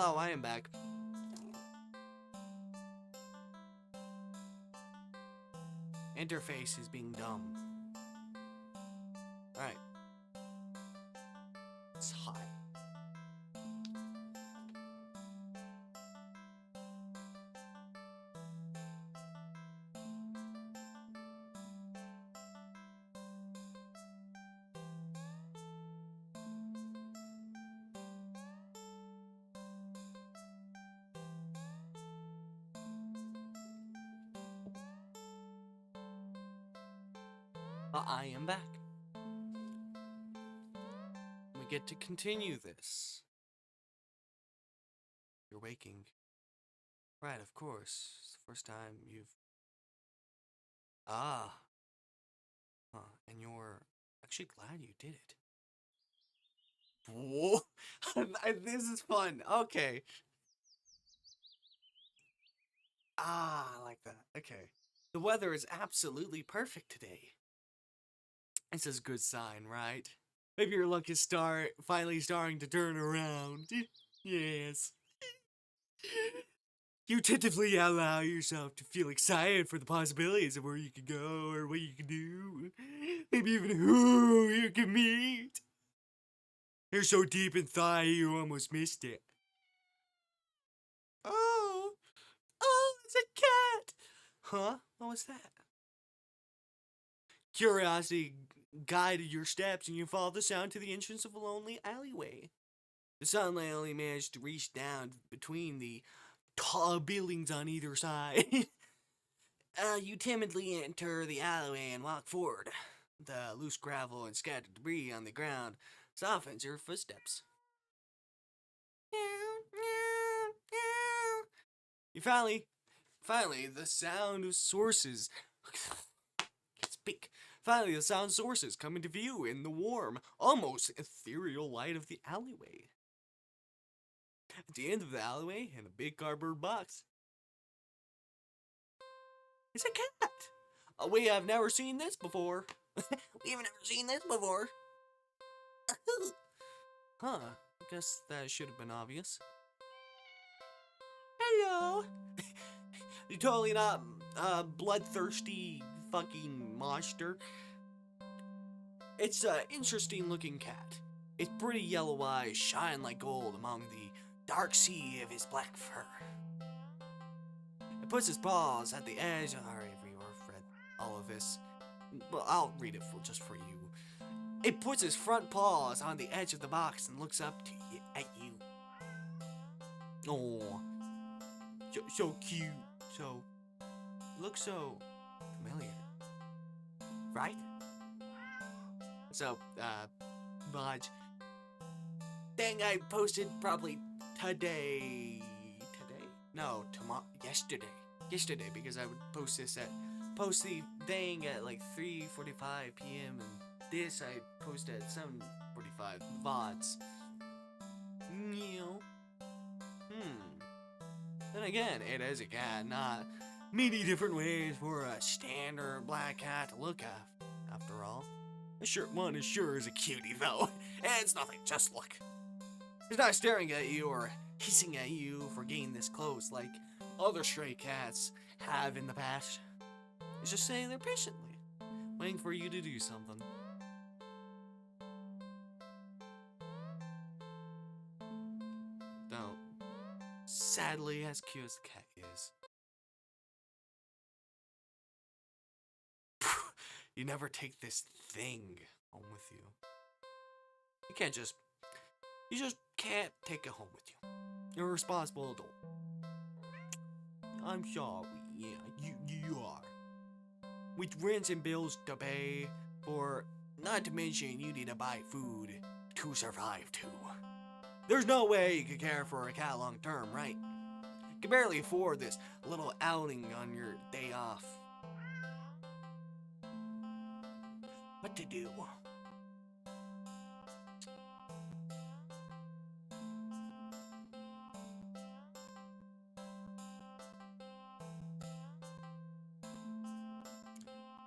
Hello, I am back. Interface is being dumb. Alright. It's hot. I am back. We get to continue this. You're waking. Right, of course. It's the first time you've... Ah. Huh, and you're actually glad you did it. Whoa. This is fun. Okay. Ah, I like that. Okay. The weather is absolutely perfect today. It's a good sign, right? Maybe your luck is finally starting to turn around. Yes. You tentatively allow yourself to feel excited for the possibilities of where you could go or what you can do. Maybe even who you can meet. You're so deep in thought you almost missed it. Oh, it's a cat. Huh? What was that? Curiosity guided your steps and you followed the sound to the entrance of a lonely alleyway. The sunlight only managed to reach down between the tall buildings on either side. You timidly enter the alleyway and walk forward. The loose gravel and scattered debris on the ground softens your footsteps. You finally, the sound sources. Speak. Finally, the sound sources come into view in the warm, almost ethereal light of the alleyway. At the end of the alleyway, in a big cardboard box, it's a cat. We have never seen this before. We've never seen this before. Huh. I guess that should have been obvious. Hello. You're totally not bloodthirsty fucking monster. It's an interesting looking cat. Its pretty yellow eyes shine like gold among the dark sea of his black fur. It puts his paws at the edge. Alright, we've read all of this. Well, I'll read it just for you. It puts his front paws on the edge of the box and looks up at you. Oh, so cute. So, looks so familiar, right? So, Vaj, thing I posted probably today? No, tomorrow, yesterday, because I would post the thing at like 3:45 p.m. and this I post at 7:45 VODs. Then again, it is a cat, not many different ways for a standard black cat to look at. After all, the shirt one is sure is a cutie though, and it's nothing. Just look. It's not staring at you or hissing at you for getting this close like other stray cats have in the past. It's just sitting there patiently, waiting for you to do something. Don't. Sadly, as cute as the cat is, you never take this thing home with you. You just can't take it home with you. You're a responsible adult. I'm sorry, yeah, you are. With rents and bills to pay for, not to mention you need to buy food to survive too. There's no way you could care for a cat long term, right? You can barely afford this little outing on your day off. What to do?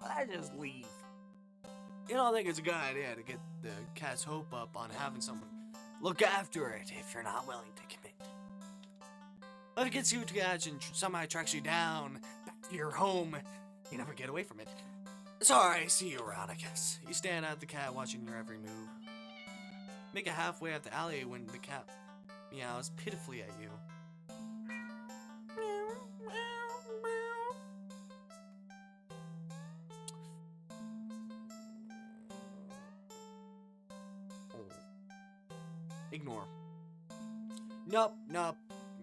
I just leave. You don't think it's a good idea to get the cat's hope up on having someone look after it if you're not willing to commit. But it gets you to edge and somehow tracks you down back to your home. You never get away from it. Sorry, see you around, I guess. You stand at the cat watching your every move. Make it halfway up the alley when the cat meows pitifully at you. Ignore. Nope.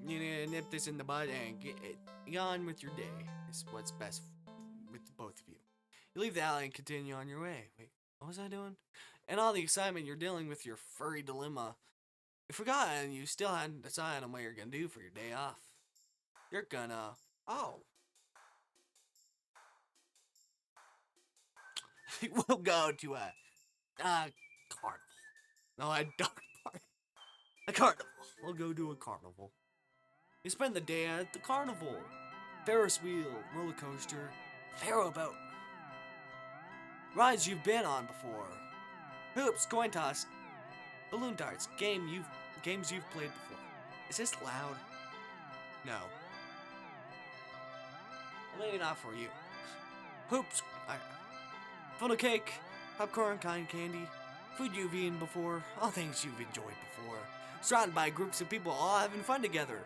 You need to nip this in the bud and get on with your day. It's what's best with both of you. You leave the alley and continue on your way. Wait, what was I doing? And all the excitement you're dealing with your furry dilemma. You forgot and you still hadn't decided on what you're gonna do for your day off. You're gonna... Oh. We'll go to a carnival. No, a dog park. A carnival. We'll go to a carnival. You spend the day at the carnival. Ferris wheel, roller coaster, Pharaoh boat. Rides you've been on before. Hoops, coin toss, balloon darts, games you've played before. Is this loud? No. Well, maybe not for you. Hoops, funnel cake, popcorn, cotton candy, food you've eaten before, all things you've enjoyed before. Surrounded by groups of people all having fun together.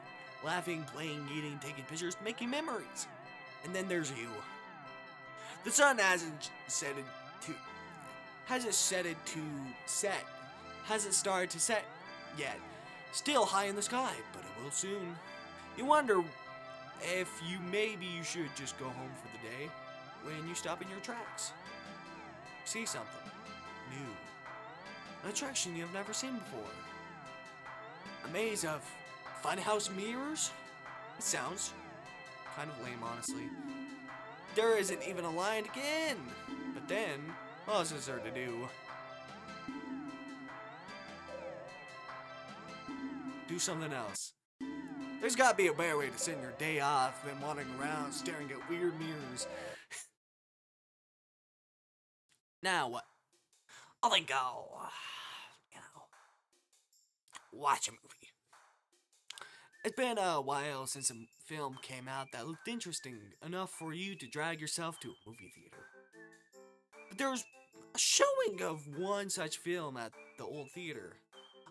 Laughing, playing, eating, taking pictures, making memories. And then there's you. The sun hasn't started to set yet. Still high in the sky, but it will soon. You wonder if maybe you should just go home for the day when you stop in your tracks. See something new. An attraction you've never seen before. A maze of funhouse mirrors? It sounds kind of lame, honestly. There isn't even a line to get in. But then, what else is there to do? Do something else. There's gotta be a better way to send your day off than wandering around staring at weird mirrors. Now what? I think I'll, watch a movie. It's been a while since a film came out that looked interesting enough for you to drag yourself to a movie theater. But there was a showing of one such film at the old theater.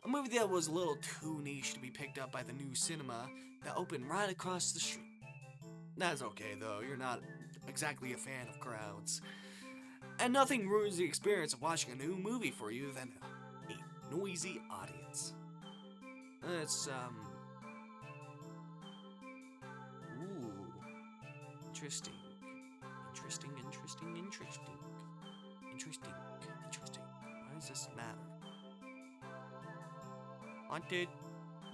A movie that was a little too niche to be picked up by the new cinema that opened right across the street. That's okay though, you're not exactly a fan of crowds. And nothing ruins the experience of watching a new movie for you than a noisy audience. It's, Interesting. Why does this matter? Haunted?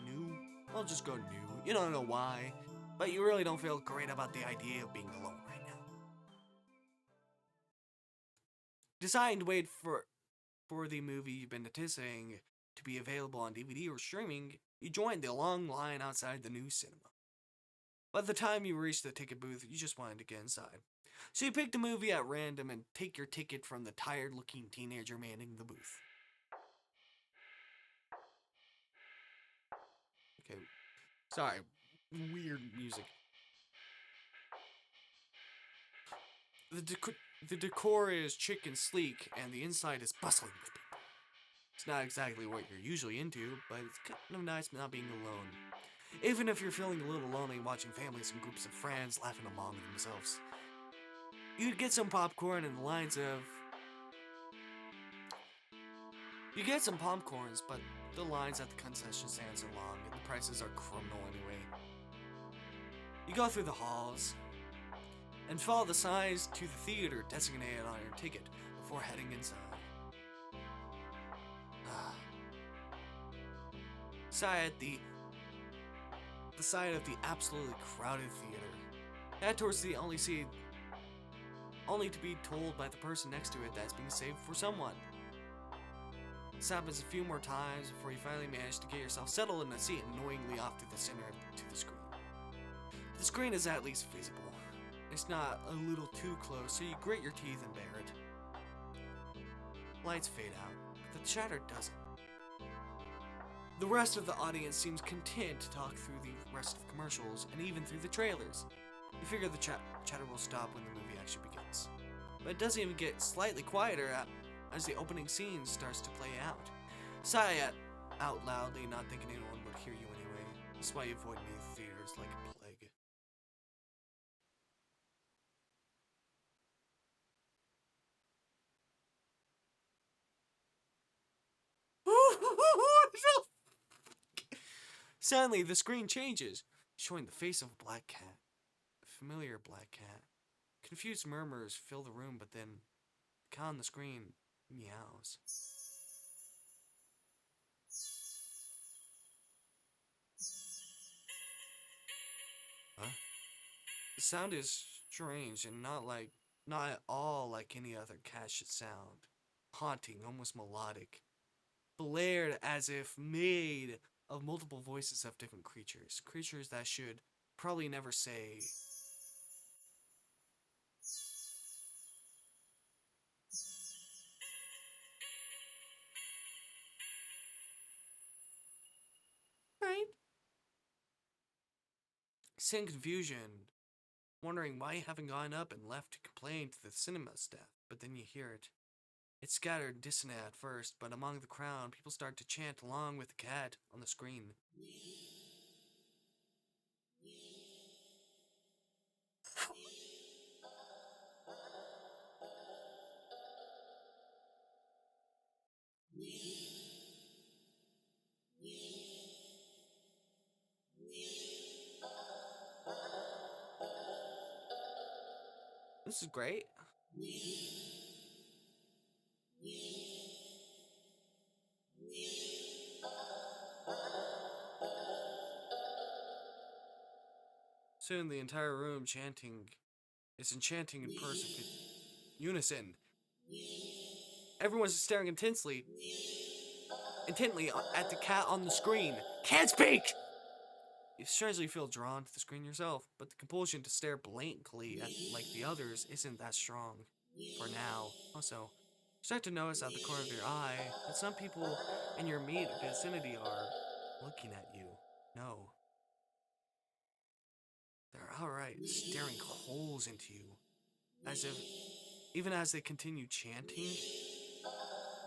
New? I'll just go new. You don't know why, but you really don't feel great about the idea of being alone right now. Deciding to wait for the movie you've been anticipating to be available on DVD or streaming, you join the long line outside the new cinema. By the time you reach the ticket booth, you just wanted to get inside. So you pick the movie at random and take your ticket from the tired-looking teenager manning the booth. Okay, sorry, weird music. The decor is chic and sleek, and the inside is bustling with people. It's not exactly what you're usually into, but it's kind of nice not being alone. Even if you're feeling a little lonely watching families and groups of friends laughing among themselves. You get some popcorn and the lines of... You get some popcorns, but the lines at the concession stands are long and the prices are criminal anyway. You go through the halls and follow the signs to the theater designated on your ticket before heading inside. The side of the absolutely crowded theater. Head towards the only seat, only to be told by the person next to it that it's being saved for someone. This happens a few more times before you finally manage to get yourself settled in a seat annoyingly off to the center to the screen. The screen is at least visible. It's not a little too close, so you grit your teeth and bear it. Lights fade out, but the chatter doesn't. The rest of the audience seems content to talk through the rest of the commercials and even through the trailers. You figure the chatter will stop when the movie actually begins. But it doesn't even get slightly quieter as the opening scene starts to play out. Sigh out loudly, not thinking anyone would hear you anyway. That's why you avoid movie theaters like a plague. Suddenly, the screen changes, showing the face of a black cat. A familiar black cat. Confused murmurs fill the room, but then the cat on the screen meows. Huh? The sound is strange and not at all like any other cat should sound. Haunting, almost melodic. Blared as if made of multiple voices of different creatures. Creatures that should probably never say. Right? Sit in confusion, wondering why you haven't gone up and left to complain to the cinema staff, but then you hear it. It's scattered and dissonant at first, but among the crowd, people start to chant along with the cat on the screen. This is great. Soon the entire room is enchanting in perfect unison. Everyone's staring intently at the cat on the screen. Can't speak! You strangely feel drawn to the screen yourself, but the compulsion to stare blankly at like the others isn't that strong. For now. Also, you start to notice out the corner of your eye that some people in your immediate vicinity are looking at you. No. They're outright staring holes into you. As if, even as they continue chanting.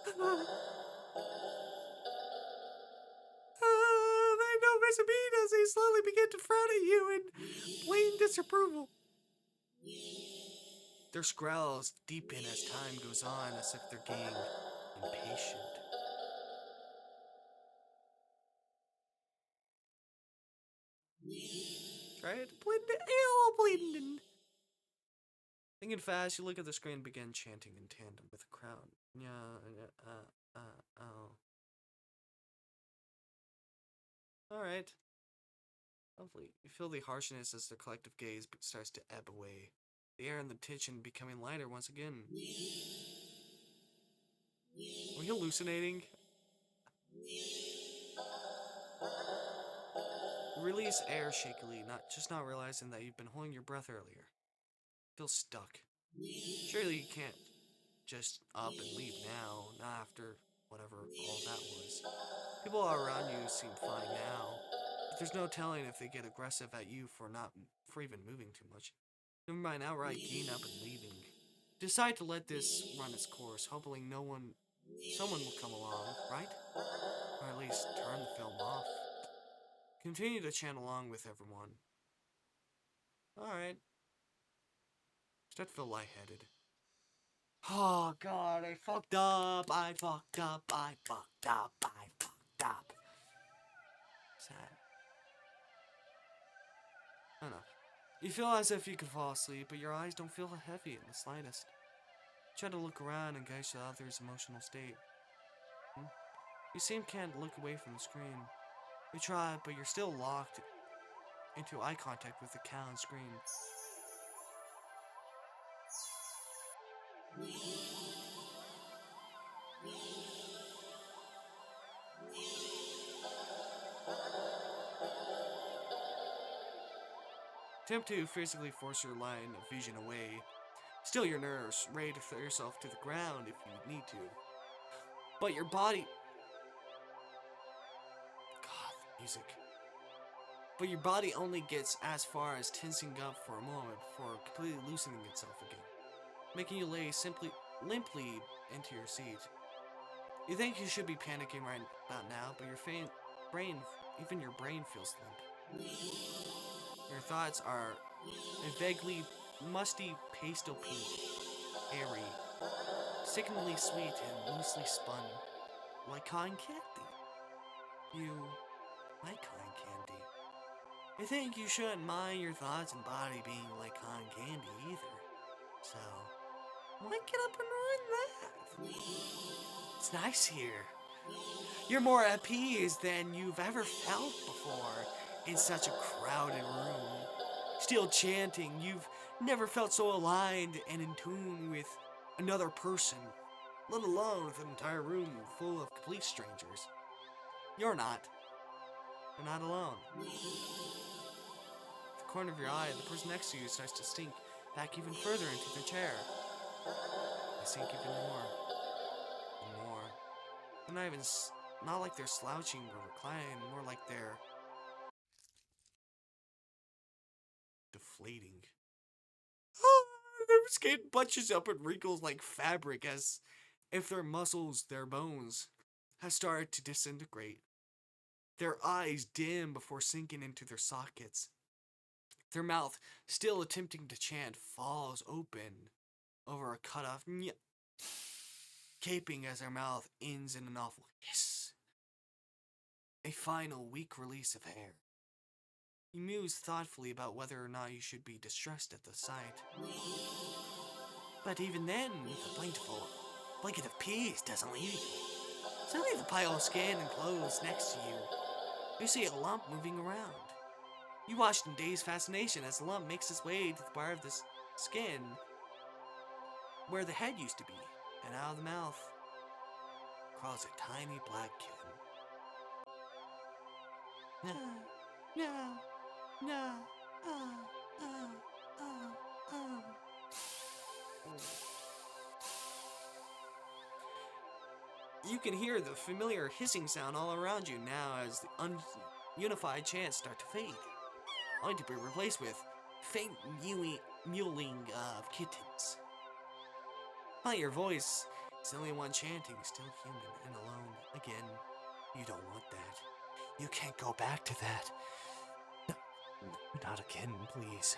They know Miss as they slowly begin to frown at you in blatant disapproval. Their growls deepen as time goes on, as if they're getting impatient. Try it. Blending. Thinking fast, you look at the screen and begin chanting in tandem with the crowd. Oh. Alright. Lovely. You feel the harshness as their collective gaze starts to ebb away. The air and the tension becoming lighter once again. Are you hallucinating? Release air shakily, not realizing that you've been holding your breath earlier. Feel stuck. Surely you can't just up and leave now, not after whatever all that was. People around you seem fine now, but there's no telling if they get aggressive at you for even moving too much. Never mind outright getting up and leaving. Decide to let this run its course, hoping someone will come along, right? Or at least turn the film off. Continue to chant along with everyone. Alright. Start to feel lightheaded. Oh god, I fucked up. Sad. Enough. You feel as if you could fall asleep, but your eyes don't feel heavy in the slightest. You try to look around and gauge the other's emotional state. You can't look away from the screen. You try, but you're still locked into eye contact with the cat on screen. Attempt to physically force your line of vision away. Still your nerves, ready to throw yourself to the ground if you need to. But your body... music. But your body only gets as far as tensing up for a moment before completely loosening itself again, making you lay limply into your seat. You think you should be panicking right about now, but even your brain feels limp. Your thoughts are a vaguely musty pastel pink, airy, sickeningly sweet and loosely spun, like cotton candy. You like cotton candy. You think you shouldn't mind your thoughts and body being like cotton candy either. So, why get up and ruin that? It's nice here. You're more at peace than you've ever felt before in such a crowded room. Still chanting, you've never felt so aligned and in tune with another person, let alone with an entire room full of complete strangers. You're not. You're not alone. At the corner of your eye, the person next to you starts to sink back even further into their chair. They sink even more and more. They're not like they're slouching or reclining, more like they're deflating. Their skin bunches up and wrinkles like fabric as if their muscles, their bones, have started to disintegrate. Their eyes dim before sinking into their sockets. Their mouth, still attempting to chant, falls open over a cut-off nyeh, gaping as their mouth ends in an awful hiss. A final weak release of air. You muse thoughtfully about whether or not you should be distressed at the sight. But even then, the blanket of peace doesn't leave you. Suddenly the pile of skin and clothes next to you see a lump moving around. You watch in dazed fascination as the lump makes its way to the bar of the skin where the head used to be, and out of the mouth crawls a tiny black kitten. No. You can hear the familiar hissing sound all around you now as the unified chants start to fade, only to be replaced with faint mewling of kittens. While your voice is the only one chanting, still human and alone. Again, you don't want that. You can't go back to that. No, not again, please.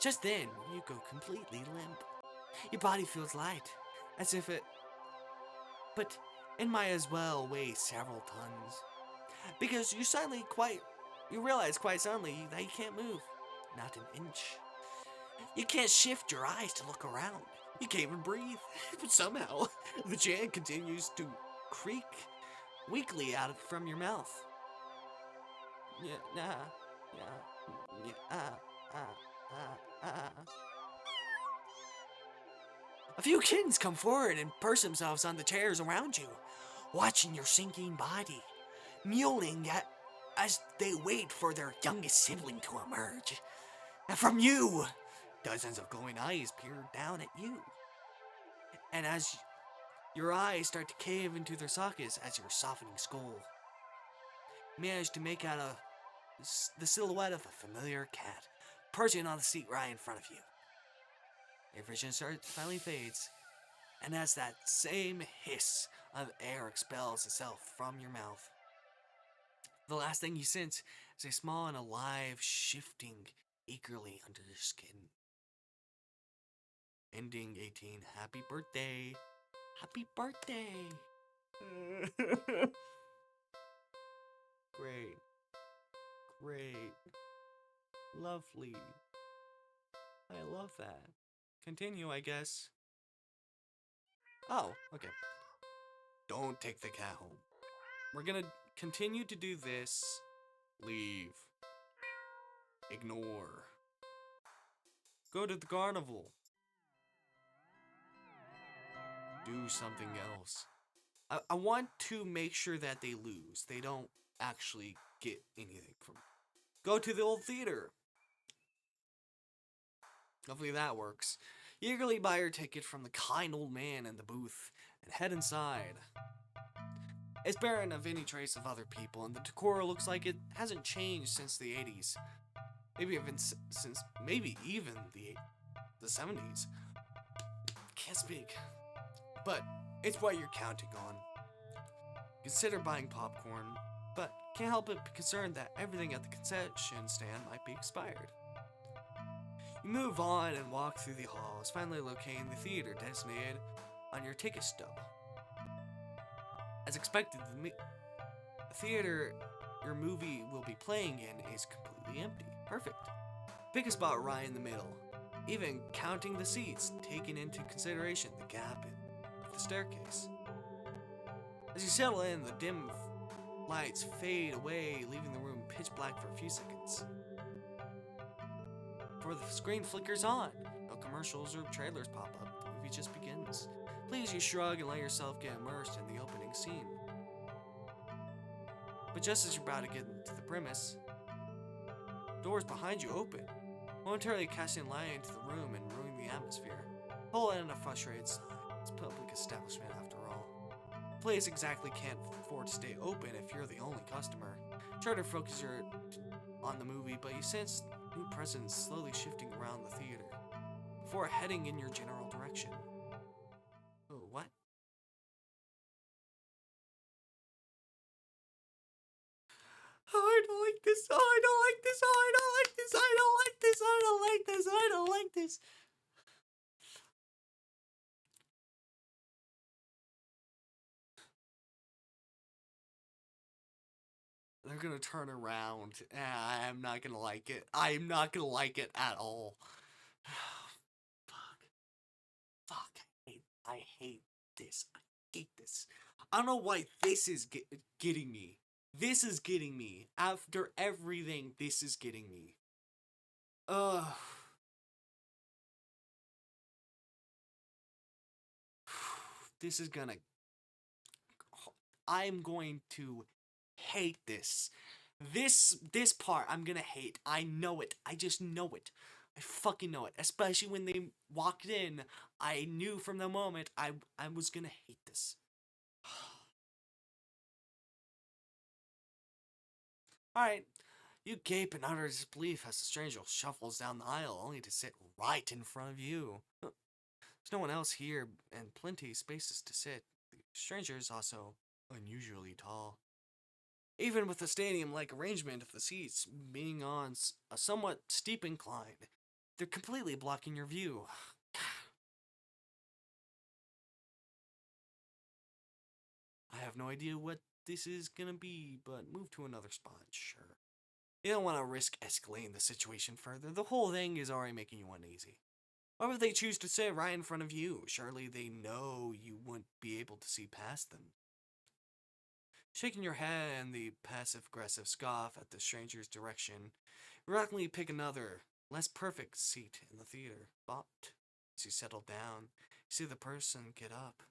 Just then, you go completely limp. Your body feels light, as if but it might as well weigh several tons. Because you realize quite suddenly that you can't move, not an inch. You can't shift your eyes to look around. You can't even breathe. But somehow, the chant continues to creak weakly out from your mouth. A few kittens come forward and perch themselves on the chairs around you, watching your sinking body, mewling as they wait for their youngest sibling to emerge. And from you, dozens of glowing eyes peer down at you. And as your eyes start to cave into their sockets as your softening skull manage to make out the silhouette of a familiar cat perching on the seat right in front of you. Your vision finally fades, and as that same hiss of air expels itself from your mouth, the last thing you sense is a small and alive shifting eagerly under your skin. Ending 18. Happy birthday. Happy birthday. Great. Great. Lovely. I love that. Continue, I guess. Oh, okay. Don't take the cat home. We're gonna continue to do this. Leave. Ignore. Go to the carnival. Do something else. I want to make sure that they lose. They don't actually get anything from it. Go to the old theater. Hopefully that works. You eagerly buy your ticket from the kind old man in the booth and head inside. It's barren of any trace of other people, and the decor looks like it hasn't changed since the 80s. Maybe even the 70s. Can't speak. But it's what you're counting on. Consider buying popcorn, but can't help but be concerned that everything at the concession stand might be expired. You move on and walk through the halls, finally locating the theater designated on your ticket stub. As expected, the theater your movie will be playing in is completely empty. Perfect. Pick a spot right in the middle. Even counting the seats, taking into consideration the gap of the staircase. As you settle in, the dim lights fade away, leaving the room pitch black for a few seconds. Before the screen flickers on, no commercials or trailers pop up. The movie just begins. Please, you shrug and let yourself get immersed in the opening scene. But just as you're about to get into the premise, doors behind you open, momentarily casting light into the room and ruining the atmosphere. Pull in a frustrated sigh. It's a public establishment after all. The place exactly can't afford to stay open if you're the only customer. Try to focus on the movie, but you sense new presence slowly shifting around the theater before heading in your general direction. Oh, what? Oh, I don't like this. Oh, I don't like this. Oh, I don't like this. I don't like this. I don't like this. I don't like this. They're gonna turn around. I'm not gonna like it. I'm not gonna like it at all. Fuck. Fuck. I hate this. I hate this. I don't know why this is getting me. This is getting me. After everything, this is getting me. Ugh. This is gonna... I'm going to hate this. This part I'm gonna hate. I know it. I just know it. I fucking know it. Especially when they walked in. I knew from the moment I was gonna hate this. Alright. You gape in utter disbelief as the stranger shuffles down the aisle, only to sit right in front of you. There's no one else here, and plenty of spaces to sit. The stranger is also unusually tall. Even with the stadium-like arrangement of the seats being on a somewhat steep incline, they're completely blocking your view. I have no idea what this is gonna be, but move to another spot, sure. You don't want to risk escalating the situation further. The whole thing is already making you uneasy. Why would they choose to sit right in front of you? Surely they know you wouldn't be able to see past them. Shaking your head in the passive-aggressive scoff at the stranger's direction, you reluctantly pick another, less perfect seat in the theater. But as you settle down, you see the person get up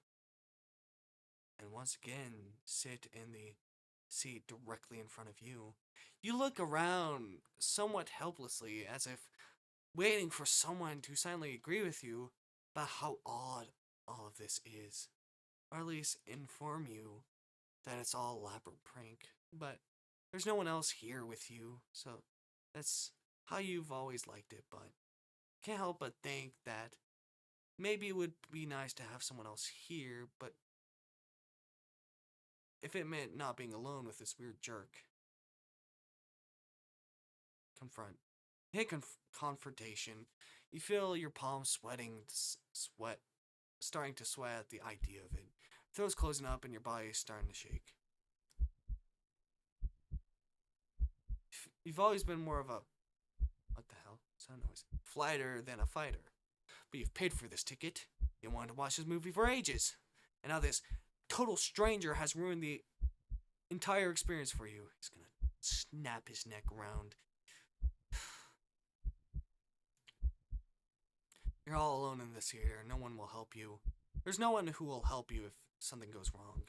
and once again sit in the seat directly in front of you. You look around somewhat helplessly, as if waiting for someone to silently agree with you about how odd all of this is, or at least inform you that it's all a elaborate prank. But there's no one else here with you, so that's how you've always liked it. But can't help but think that maybe it would be nice to have someone else here, but if it meant not being alone with this weird jerk. Confront. Hit confrontation. You feel your palms starting to sweat at the idea of it. Throat's closing up and your body is starting to shake. You've always been more of a... What the hell? Sound noise. Flighter than a fighter. But you've paid for this ticket. You wanted to watch this movie for ages. And now this total stranger has ruined the entire experience for you. He's gonna snap his neck around. You're all alone in this theater. No one will help you. There's no one who will help you if something goes wrong.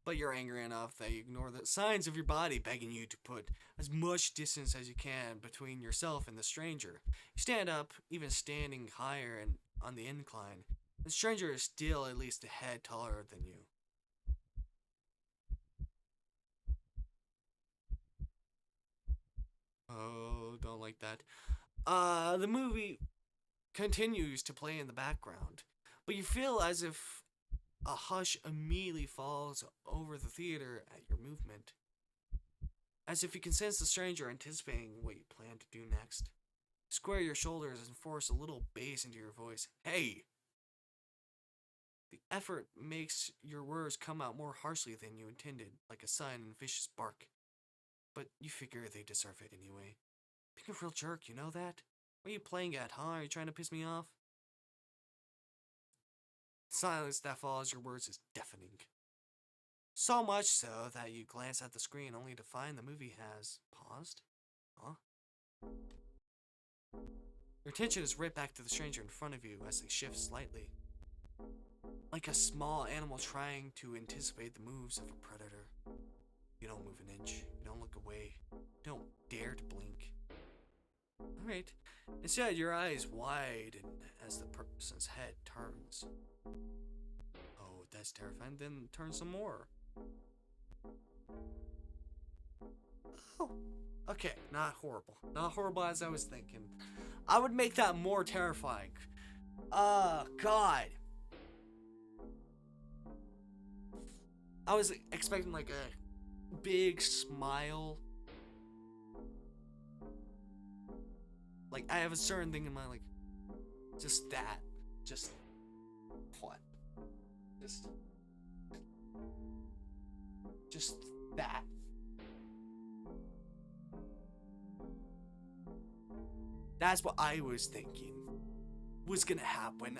But you're angry enough that you ignore the signs of your body begging you to put as much distance as you can between yourself and the stranger. You stand up, even standing higher and on the incline. The stranger is still at least a head taller than you. don't like that. The movie continues to play in the background, but you feel as if a hush immediately falls over the theater at your movement, as if you can sense the stranger anticipating what you plan to do next. Square your shoulders and force a little bass into your voice. Hey! The effort makes your words come out more harshly than you intended, like a sudden vicious bark. But you figure they deserve it anyway. Being a real jerk, you know that? What are you playing at, huh? Are you trying to piss me off? The silence that follows your words is deafening. So much so that you glance at the screen only to find the movie has paused. Huh? Your attention is right back to the stranger in front of you as they shift slightly. Like a small animal trying to anticipate the moves of a predator. You don't move an inch. You don't look away. You don't dare to blink. Alright. Instead, your eyes widen as the person's head turns. Oh, that's terrifying. Then turn some more. Oh. Okay, not horrible. Not horrible as I was thinking. I would make that more terrifying. God. I was expecting like a big smile. Like, I have a certain thing in mind, like, just that. Just, what? Just that. That's what I was thinking was gonna happen.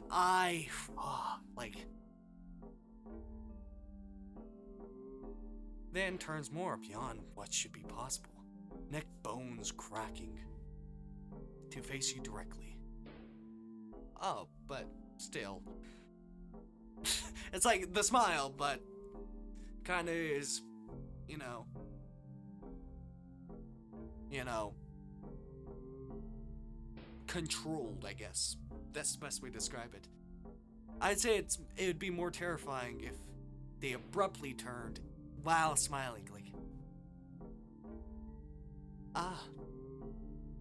Then turns more beyond what should be possible. Neck bones cracking to face you directly. Oh, but still. It's like the smile, but kinda is, you know, controlled, I guess. That's the best way to describe it. I'd say it would be more terrifying if they abruptly turned while smiling, like,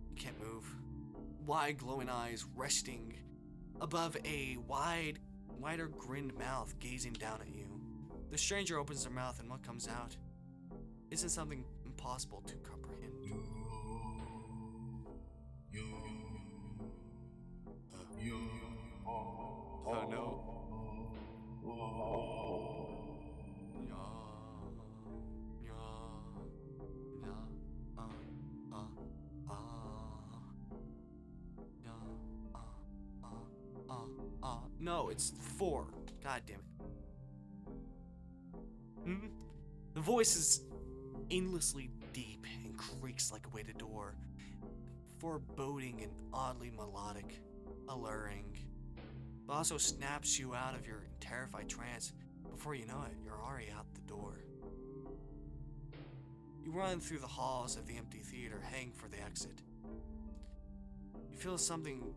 you can't move. Wide glowing eyes resting above a wider grinned mouth gazing down at you. The stranger opens their mouth and what comes out isn't something impossible to comprehend. Oh no. No, it's 4. God damn it. The voice is endlessly deep and creaks like a weighted door, foreboding and oddly melodic, alluring, but also snaps you out of your terrified trance. Before you know it, you're already out the door. You run through the halls of the empty theater, heading for the exit. You feel something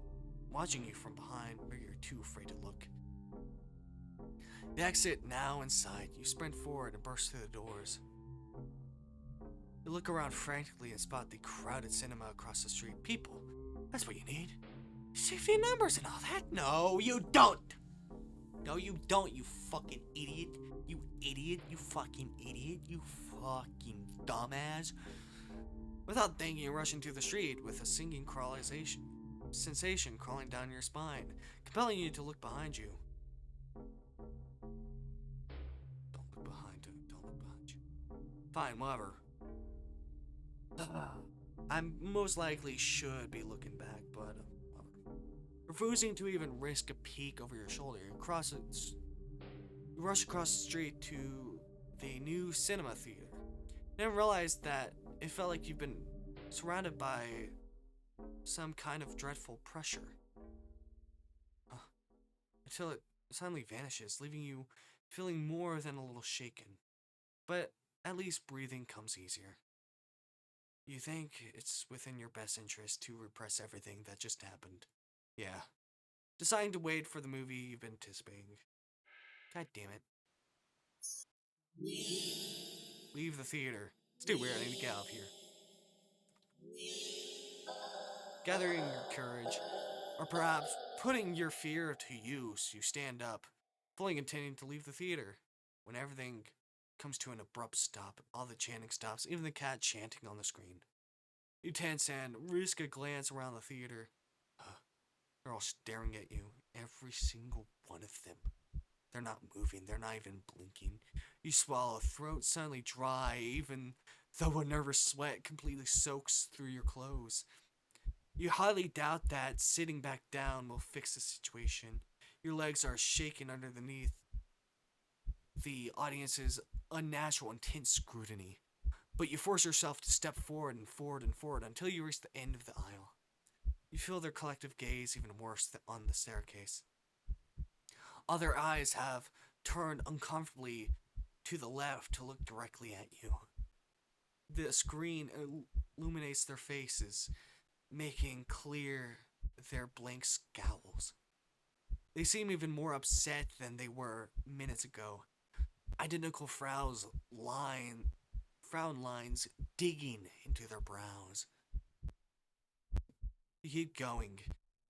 watching you from behind, but you're too afraid to look. The exit now in sight, you sprint forward and burst through the doors. You look around frantically and spot the crowded cinema across the street. People, that's what you need. Safety numbers and all that. No, you don't. No, you don't, you fucking idiot. You idiot, you fucking idiot, you fucking dumbass. Without thinking, you rush into the street with a singing sensation crawling down your spine, compelling you to look behind you. Don't look behind you. Don't look behind you. Fine, whatever. I most likely should be looking back, but whatever. Refusing to even risk a peek over your shoulder, you rush across the street to the new cinema theater. You didn't realize that it felt like you've been surrounded by some kind of dreadful pressure. Until it suddenly vanishes, leaving you feeling more than a little shaken. But at least breathing comes easier. You think it's within your best interest to repress everything that just happened. Yeah. Deciding to wait for the movie you've been anticipating. God damn it. Leave the theater. It's too weird, I need to get out of here. Gathering your courage, or perhaps putting your fear to use, you stand up, fully intending to leave the theater. When everything comes to an abrupt stop, all the chanting stops, even the cat chanting on the screen. You tense and risk a glance around the theater. They're all staring at you, every single one of them. They're not moving, they're not even blinking. You swallow, throat suddenly dry, even though a nervous sweat completely soaks through your clothes. You highly doubt that sitting back down will fix the situation. Your legs are shaking underneath the audience's unnatural, intense scrutiny. But you force yourself to step forward and forward and forward until you reach the end of the aisle. You feel their collective gaze even worse than on the staircase. All their eyes have turned uncomfortably to the left to look directly at you. The screen illuminates their faces, making clear their blank scowls. They seem even more upset than they were minutes ago. Identical frown lines digging into their brows. You keep going,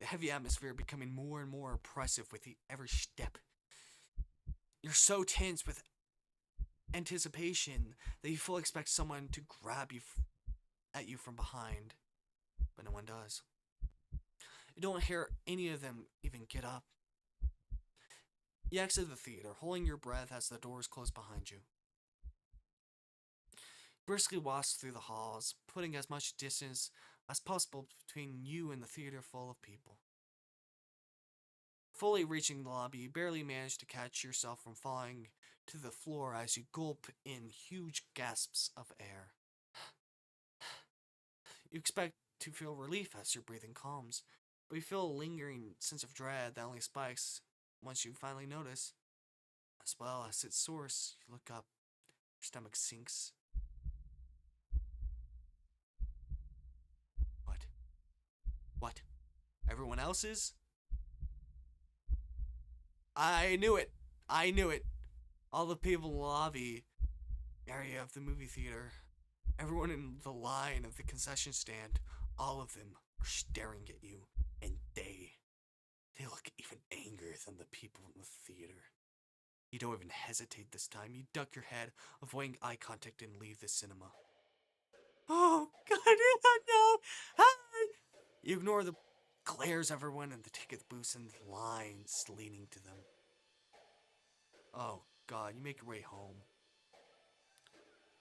the heavy atmosphere becoming more and more oppressive with every step. You're so tense with anticipation that you fully expect someone to grab at you from behind, but no one does. You don't hear any of them even get up. You exit the theater, holding your breath as the doors close behind you. Briskly walks through the halls, putting as much distance as possible between you and the theater full of people. Fully reaching the lobby, you barely manage to catch yourself from falling to the floor as you gulp in huge gasps of air. You expect to feel relief as your breathing calms, but you feel a lingering sense of dread that only spikes once you finally notice. As well as its source, you look up, your stomach sinks. What? What? Everyone else's? I knew it! I knew it! All the people in the lobby area of the movie theater, everyone in the line of the concession stand, all of them are staring at you, and they look even angrier than the people in the theater. You don't even hesitate this time. You duck your head, avoiding eye contact, and leave the cinema. Oh, God, no! Hi! You ignore the glares of everyone in the ticket booths and the lines leading to them. Oh, God, you make your way home.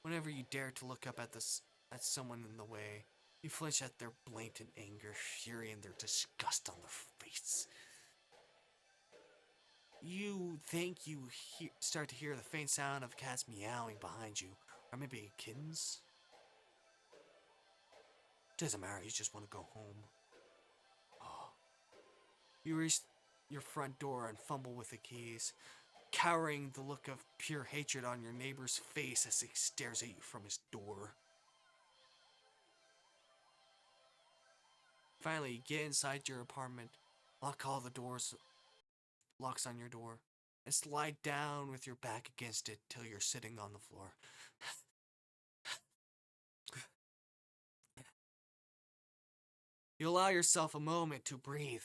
Whenever you dare to look up at someone in the way, you flinch at their blatant anger, fury, and their disgust on their face. You think you start to hear the faint sound of cats meowing behind you, or maybe kittens. Doesn't matter, you just want to go home. Oh. You reach your front door and fumble with the keys, cowering the look of pure hatred on your neighbor's face as he stares at you from his door. Finally, you get inside your apartment, lock all the doors, locks on your door, and slide down with your back against it till you're sitting on the floor. You allow yourself a moment to breathe.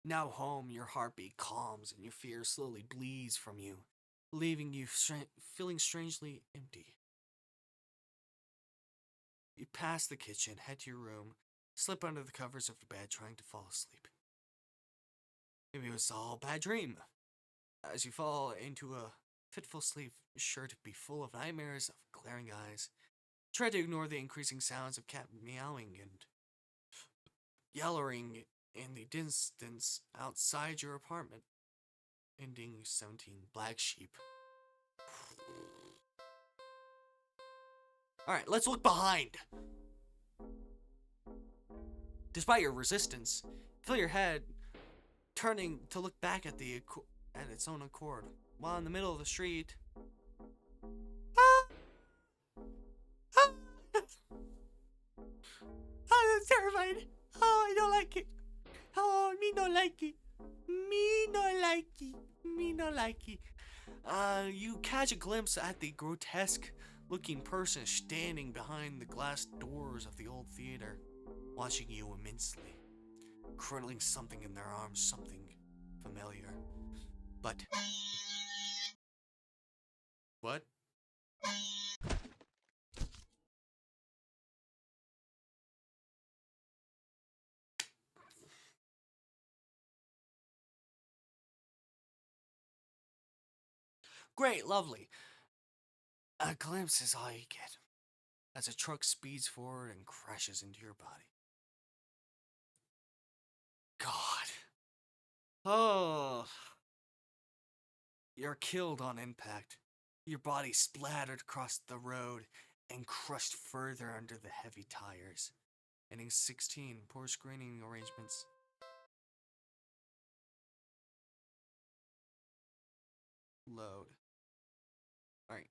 Now home, your heartbeat calms and your fear slowly bleeds from you, leaving you feeling strangely empty. You pass the kitchen, head to your room, slip under the covers of your bed trying to fall asleep. Maybe it was all a bad dream. As you fall into a fitful sleep, sure to be full of nightmares of glaring eyes, try to ignore the increasing sounds of cat meowing and yellering in the distance outside your apartment. Ending 17. Black Sheep. Alright, let's look behind. Despite your resistance, feel your head turning to look back at its own accord, while in the middle of the street. I'm terrified. Oh, I don't like it. Oh, me no like it. Me no like it. Me no like it. You catch a glimpse at the grotesque looking person standing behind the glass doors of the old theater, watching you immensely, cradling something in their arms, something familiar. But what? Great, lovely. A glimpse is all you get as a truck speeds forward and crashes into your body. God. Oh. You're killed on impact. Your body splattered across the road and crushed further under the heavy tires. Ending 16. Poor screening arrangements. Load. Alright.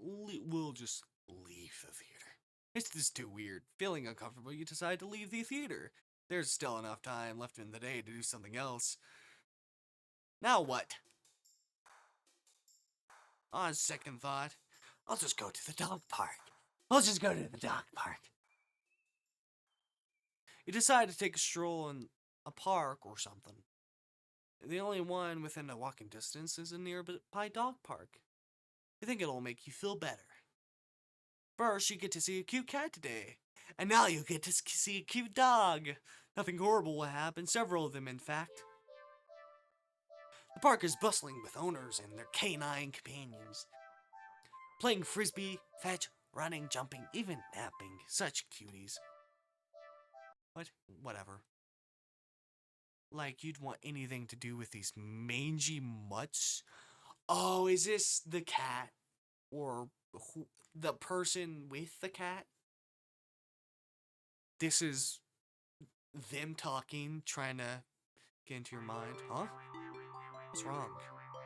We'll just leave the theater. It's just too weird. Feeling uncomfortable, you decide to leave the theater. There's still enough time left in the day to do something else. Now what? On second thought, I'll just go to the dog park. You decide to take a stroll in a park or something. The only one within a walking distance is a nearby dog park. You think it'll make you feel better. First, you get to see a cute cat today. And now you get to see a cute dog. Nothing horrible will happen, several of them in fact. The park is bustling with owners and their canine companions. Playing frisbee, fetch, running, jumping, even napping. Such cuties. What? Whatever. Like you'd want anything to do with these mangy mutts? Oh, is this the cat? Or the person with the cat? This is them talking, trying to get into your mind. Huh? What's wrong?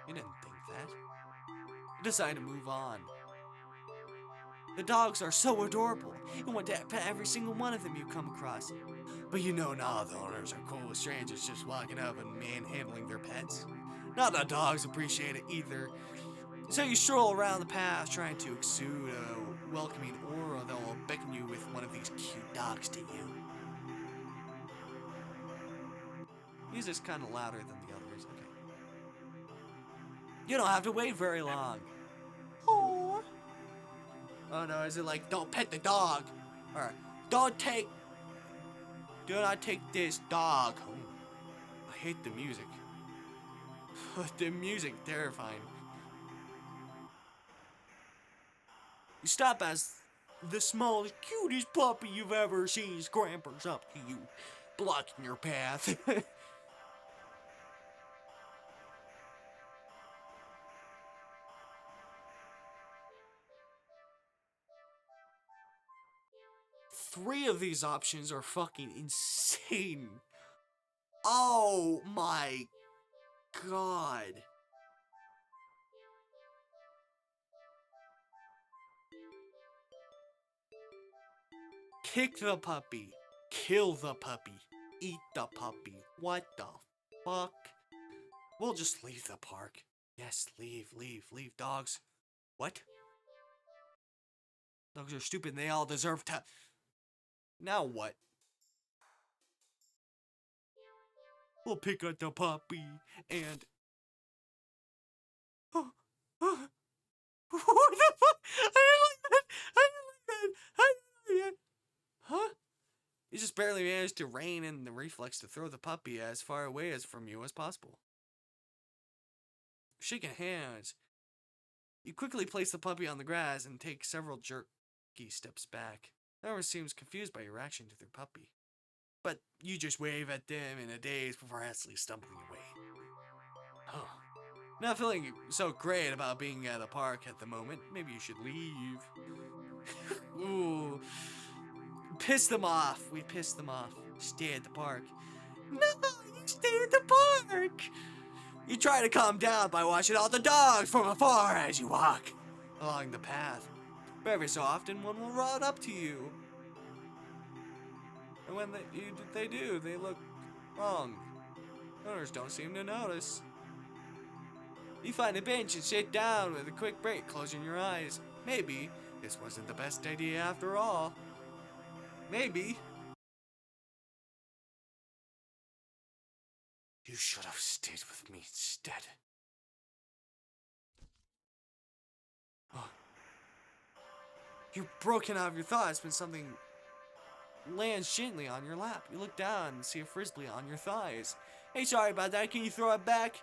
You didn't think that. You decide to move on. The dogs are so adorable. You want to pet every single one of them you come across. But you know now the owners are cool with strangers just walking up and manhandling their pets. Not the dogs appreciate it either. So you stroll around the path trying to exude a welcoming aura that will beckon you with one of these cute dogs to you. Music's kind of louder than the others. Okay. You don't have to wait very long. Oh. Oh no, is it like, don't pet the dog? Or, do not take this dog. Oh, I hate the music. The music, terrifying. You stop as the smallest, cutest puppy you've ever seen scampers up to you, blocking your path. 3 of these options are fucking insane. Oh my god. Kick the puppy. Kill the puppy. Eat the puppy. What the fuck? We'll just leave the park. Yes, leave, dogs. What? Dogs are stupid and they all deserve to... Now what? We'll pick up the puppy and... Oh, oh. What the fuck? I didn't like that. Huh? You just barely managed to rein in the reflex to throw the puppy as far away as from you as possible. Shaking hands, you quickly place the puppy on the grass and take several jerky steps back. Everyone seems confused by your action to their puppy. But you just wave at them in a daze before hastily stumbling away. Oh. Not feeling so great about being at a park at the moment. Maybe you should leave. Ooh. Piss them off. We piss them off. Stay at the park. No, you stay at the park. You try to calm down by watching all the dogs from afar as you walk along the path. But every so often, one will run up to you. And when they do, they look wrong. Owners don't seem to notice. You find a bench and sit down with a quick break, closing your eyes. Maybe this wasn't the best idea after all. Maybe you should have stayed with me instead. Oh. You're broken out of your thoughts when something lands gently on your lap. You look down and see a frisbee on your thighs. Hey, sorry about that. Can you throw it back?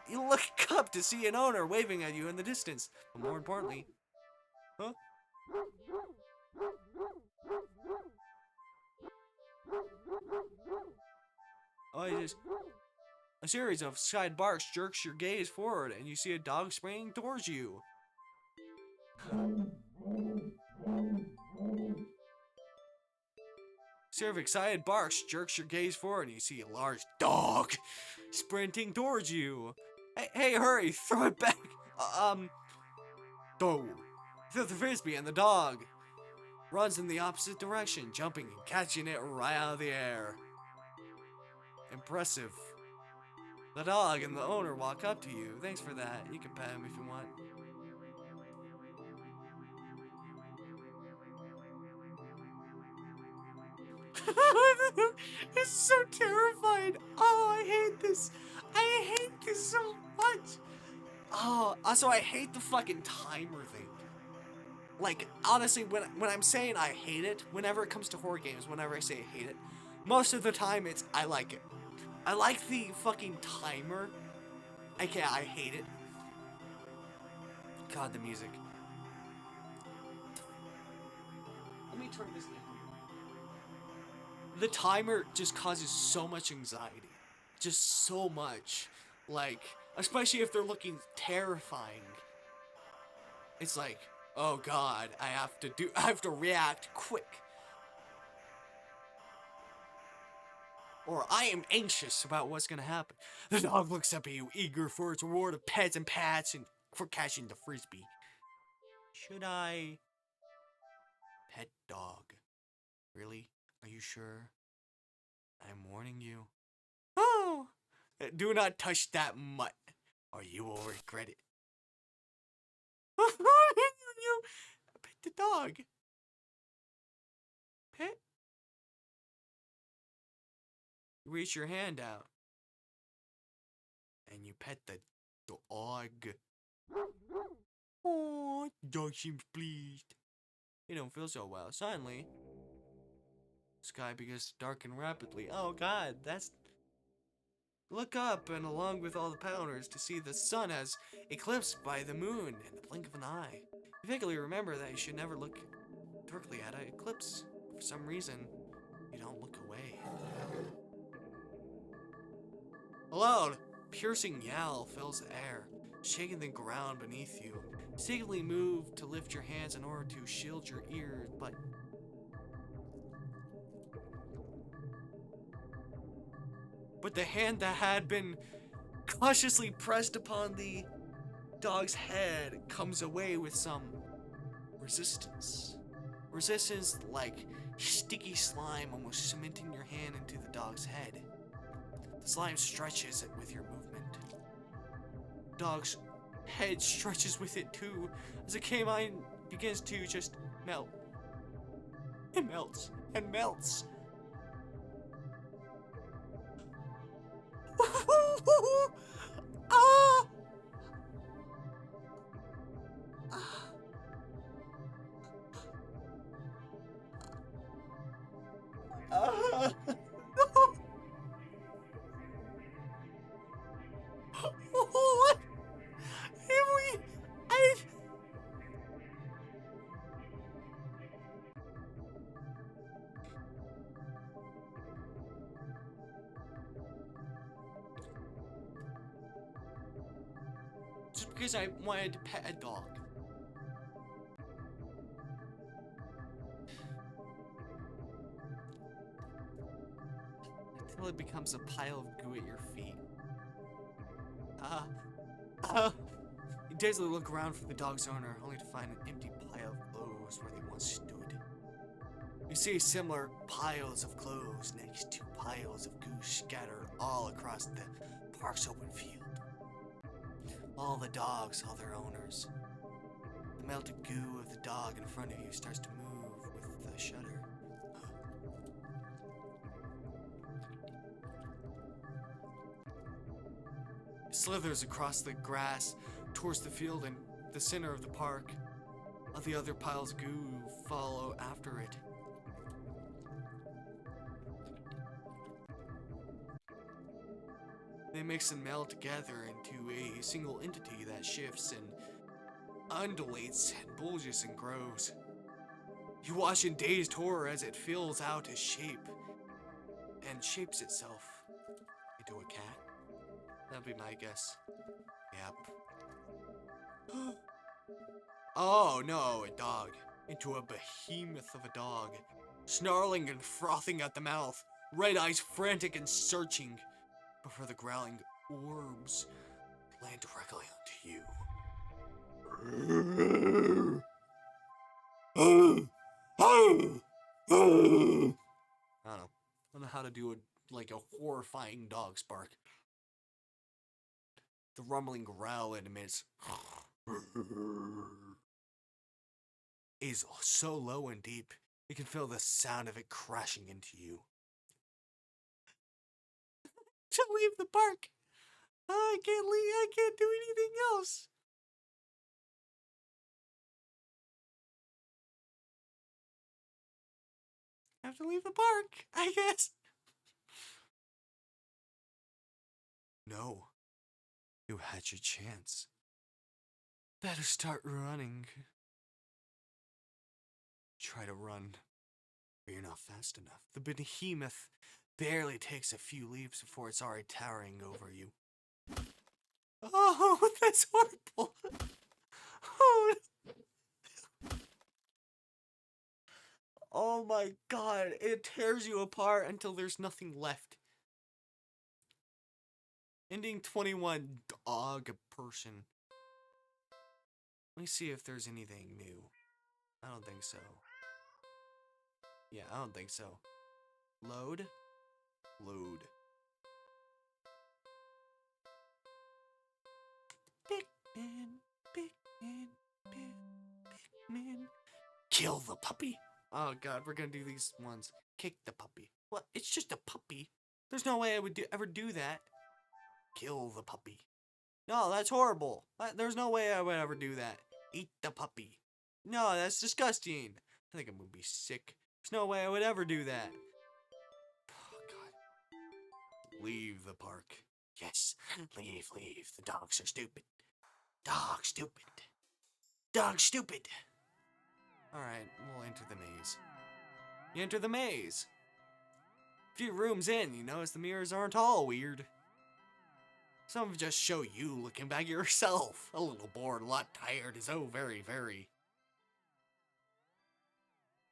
You look up to see an owner waving at you in the distance. But more importantly, huh? Oh, just a series of side barks jerks your gaze forward, and you see a dog springing towards you. Series of excited barks jerks your gaze forward, and you see a large dog sprinting towards you. Hey, hurry! Throw it back! Throw the frisbee, and the dog runs in the opposite direction, jumping and catching it right out of the air. Impressive. The dog and the owner walk up to you. Thanks for that. You can pet him if you want. This is so terrifying. Oh, I hate this. I hate this so much. Oh, also I hate the fucking timer thing. Like, honestly, when I'm saying I hate it, whenever it comes to horror games, whenever I say I hate it, most of the time it's I like it. I like the fucking timer. I hate it. God, the music. Let me turn this down. The timer just causes so much anxiety. Just so much. Like, especially if they're looking terrifying. It's like, oh god, I have to react quick. Or I am anxious about what's gonna happen. The dog looks up at you, eager for its reward of pets and pats and for catching the frisbee. Should I pet dog? Really? Are you sure? I'm warning you. Oh! Do not touch that mutt, or you will regret it. You pet the dog. Pet? You reach your hand out, and you pet the dog. Oh, dog seems pleased. You don't feel so well. Suddenly, the sky begins to darken rapidly. Oh god, that's... Look up, and along with all the pounders, to see the sun has eclipsed by the moon in the blink of an eye. You vaguely remember that you should never look directly at an eclipse. For some reason, you don't look away. A loud, piercing yell fills the air, shaking the ground beneath you. You instinctively move to lift your hands in order to shield your ears, but the hand that had been cautiously pressed upon the dog's head comes away with some resistance. Resistance like sticky slime almost cementing your hand into the dog's head. The slime stretches it with your movement. The dog's head stretches with it too, as the canine begins to just melt. It melts and melts. Ah! No! What? Just because I wanted to pet a dog. Until it becomes a pile of goo at your feet. You dazedly look around for the dog's owner, only to find an empty pile of clothes where they once stood. You see similar piles of clothes next to piles of goo scattered all across the park's open field. All the dogs saw their owners. The melted goo of the dog in front of you starts to move with the shudder. It slithers across the grass towards the field and the center of the park. All the other piles of goo follow after it. They mix and meld together into a single entity that shifts and undulates and bulges and grows. You watch in dazed horror as it fills out a shape and shapes itself into a cat. That'd be my guess. Yep. Oh no, a dog. Into a behemoth of a dog. Snarling and frothing at the mouth. Red eyes frantic and searching. Before the growling orbs land directly onto you. I don't know how to do a horrifying dog's bark. The rumbling growl it emits is so low and deep, you can feel the sound of it crashing into you. To leave the park. I can't leave. I can't do anything else. I have to leave the park, I guess. No. You had your chance. Better start running. Try to run, but you're not fast enough. The behemoth barely takes a few leaps before it's already towering over you. Oh, that's horrible. Oh my god, it tears you apart until there's nothing left. Ending 21, dog person. Let me see if there's anything new. I don't think so. Yeah, I don't think so. Load. Load. Pikmin, Pikmin, Pikmin. Kill the puppy. Oh god, we're gonna do these ones. Kick the puppy. What? It's just a puppy. There's no way I would ever do that. Kill the puppy. No, that's horrible. There's no way I would ever do that. Eat the puppy. No, that's disgusting. I think I'm gonna be sick. There's no way I would ever do that. Oh, God. Leave the park. Yes, leave. The dogs are stupid. Dog stupid. Dog stupid. Alright, we'll enter the maze. You enter the maze. A few rooms in, you notice the mirrors aren't all weird. Some of them just show you looking back at yourself. A little bored, a lot tired, as oh very, very.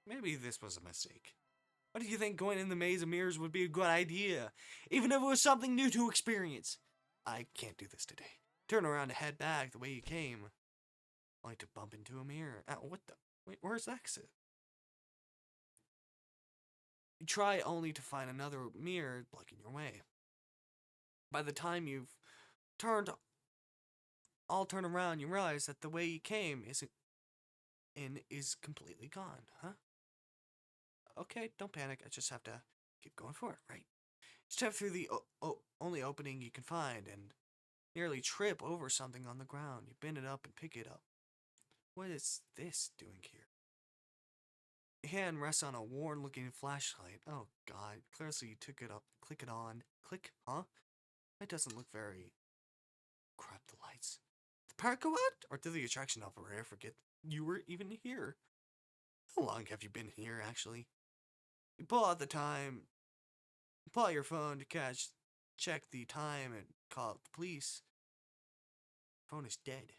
Maybe this was a mistake. Why do you think going in the maze of mirrors would be a good idea? Even if it was something new to experience. I can't do this today. Turn around and head back the way you came. Only to bump into a mirror. What the? Wait, where's the exit? You try only to find another mirror blocking your way. By the time you've turned around, you realize that the way you came is completely gone, huh? Okay, don't panic. I just have to keep going forward, right? Step through the only opening you can find and nearly trip over something on the ground. You bend it up and pick it up. What is this doing here? Your hand rests on a worn-looking flashlight. Oh god, clearly you took it up. Click it on. Click, huh? That doesn't look very... Crap, the lights. Did the power go out? Or did the attraction operator forget you were even here? How long have you been here, actually? You pull out your phone to check the time and call out the police. Phone is dead.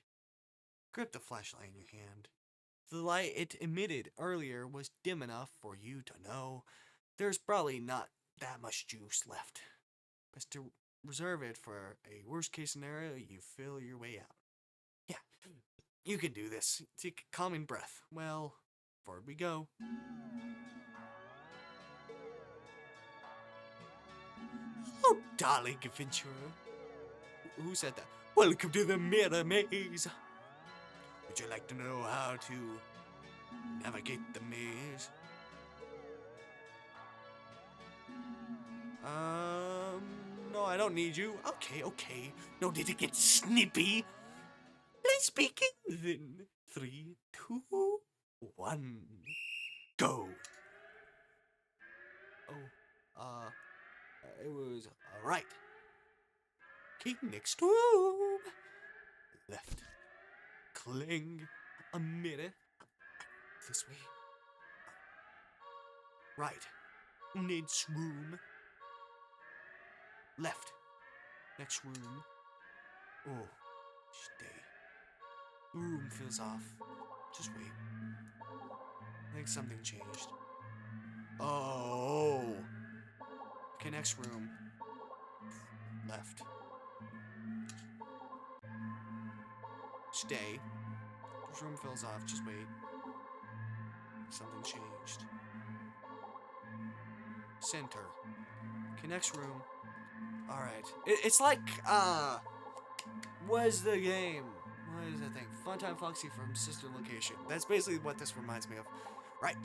Grip the flashlight in your hand. The light it emitted earlier was dim enough for you to know there's probably not that much juice left. Best to reserve it for a worst case scenario. You feel your way out. Yeah, you can do this. Take a calming breath. Well, forward we go. Oh, darling adventurer. Who said that? Welcome to the mirror maze. Would you like to know how to navigate the maze? No, I don't need you. Okay. No need to get snippy. Let's begin then. 3, 2, 1, go. Oh, it was right. Okay, next room. Left. Cling. A minute. This way. Right. Next room. Left. Next room. Oh, stay. Room feels off. Just wait. I think something changed. Oh. Okay, next room. Left. Stay. This room fills off. Just wait. Something changed. Center. Okay, next room. Alright. It's like, what is the game? What is that thing? Funtime Foxy from Sister Location. That's basically what this reminds me of. Right.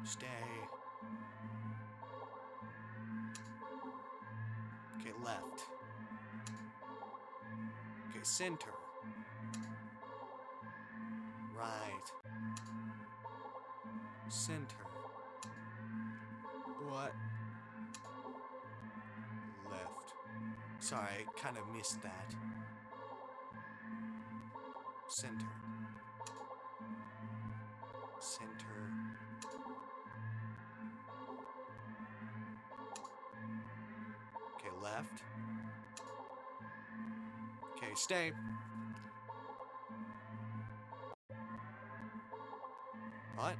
Stay. Okay, left. Okay, center. Right. Center. What? Left. Sorry, I kind of missed that. Center. Center. Okay, left. Okay, stay. What?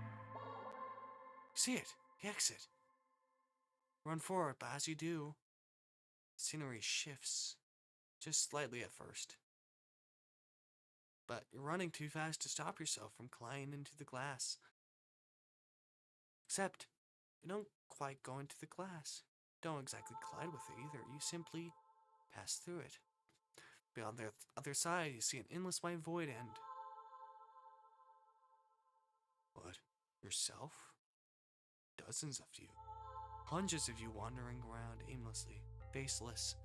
See it. The exit. Run forward, but as you do, scenery shifts. Just slightly at first. But you're running too fast to stop yourself from colliding into the glass. Except, you don't quite go into the glass. Don't exactly collide with it either. You simply pass through it. Beyond the other side, you see an endless white void and... What? Yourself? Dozens of you. Hundreds of you wandering around aimlessly, faceless,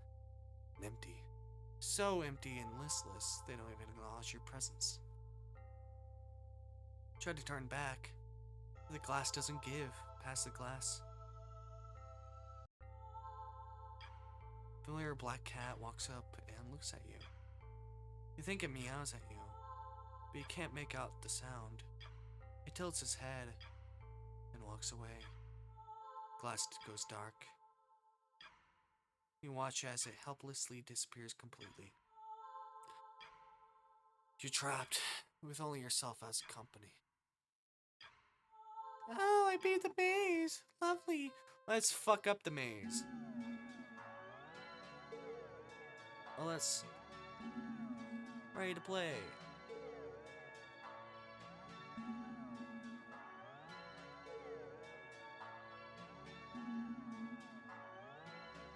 and empty. So empty and listless, they don't even acknowledge your presence. Try to turn back. The glass doesn't give. Past the glass. Familiar black cat walks up and looks at you. You think it meows at you, but you can't make out the sound. It tilts its head and walks away. Glass goes dark. You watch as it helplessly disappears completely. You're trapped with only yourself as a company. Oh, I beat the maze. Lovely. Let's fuck up the maze. Well, let's... Ready to play.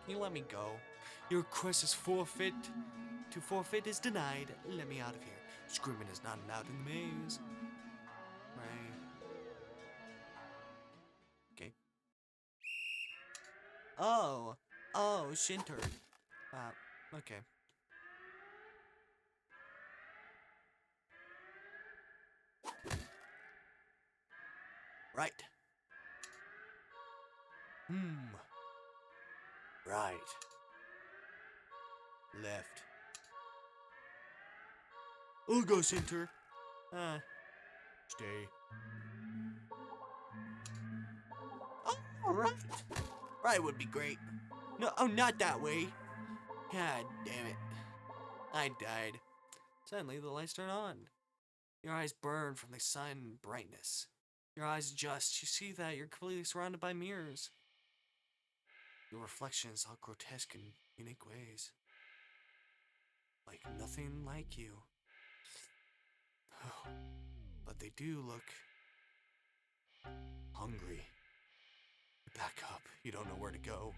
Can you let me go? Your request is forfeit. To forfeit is denied. Let me out of here. Screaming is not allowed in the maze. Right. Okay. Oh, Shinter. Okay. Right. Right. Left. I'll go center. Stay. Oh, right. Right would be great. No, oh, not that way. God damn it. I died. Suddenly, the lights turn on. Your eyes burn from the sun brightness. Your eyes adjust. You see that you're completely surrounded by mirrors. Your reflections all grotesque in unique ways. Like nothing like you. But they do look hungry. You back up, you don't know where to go.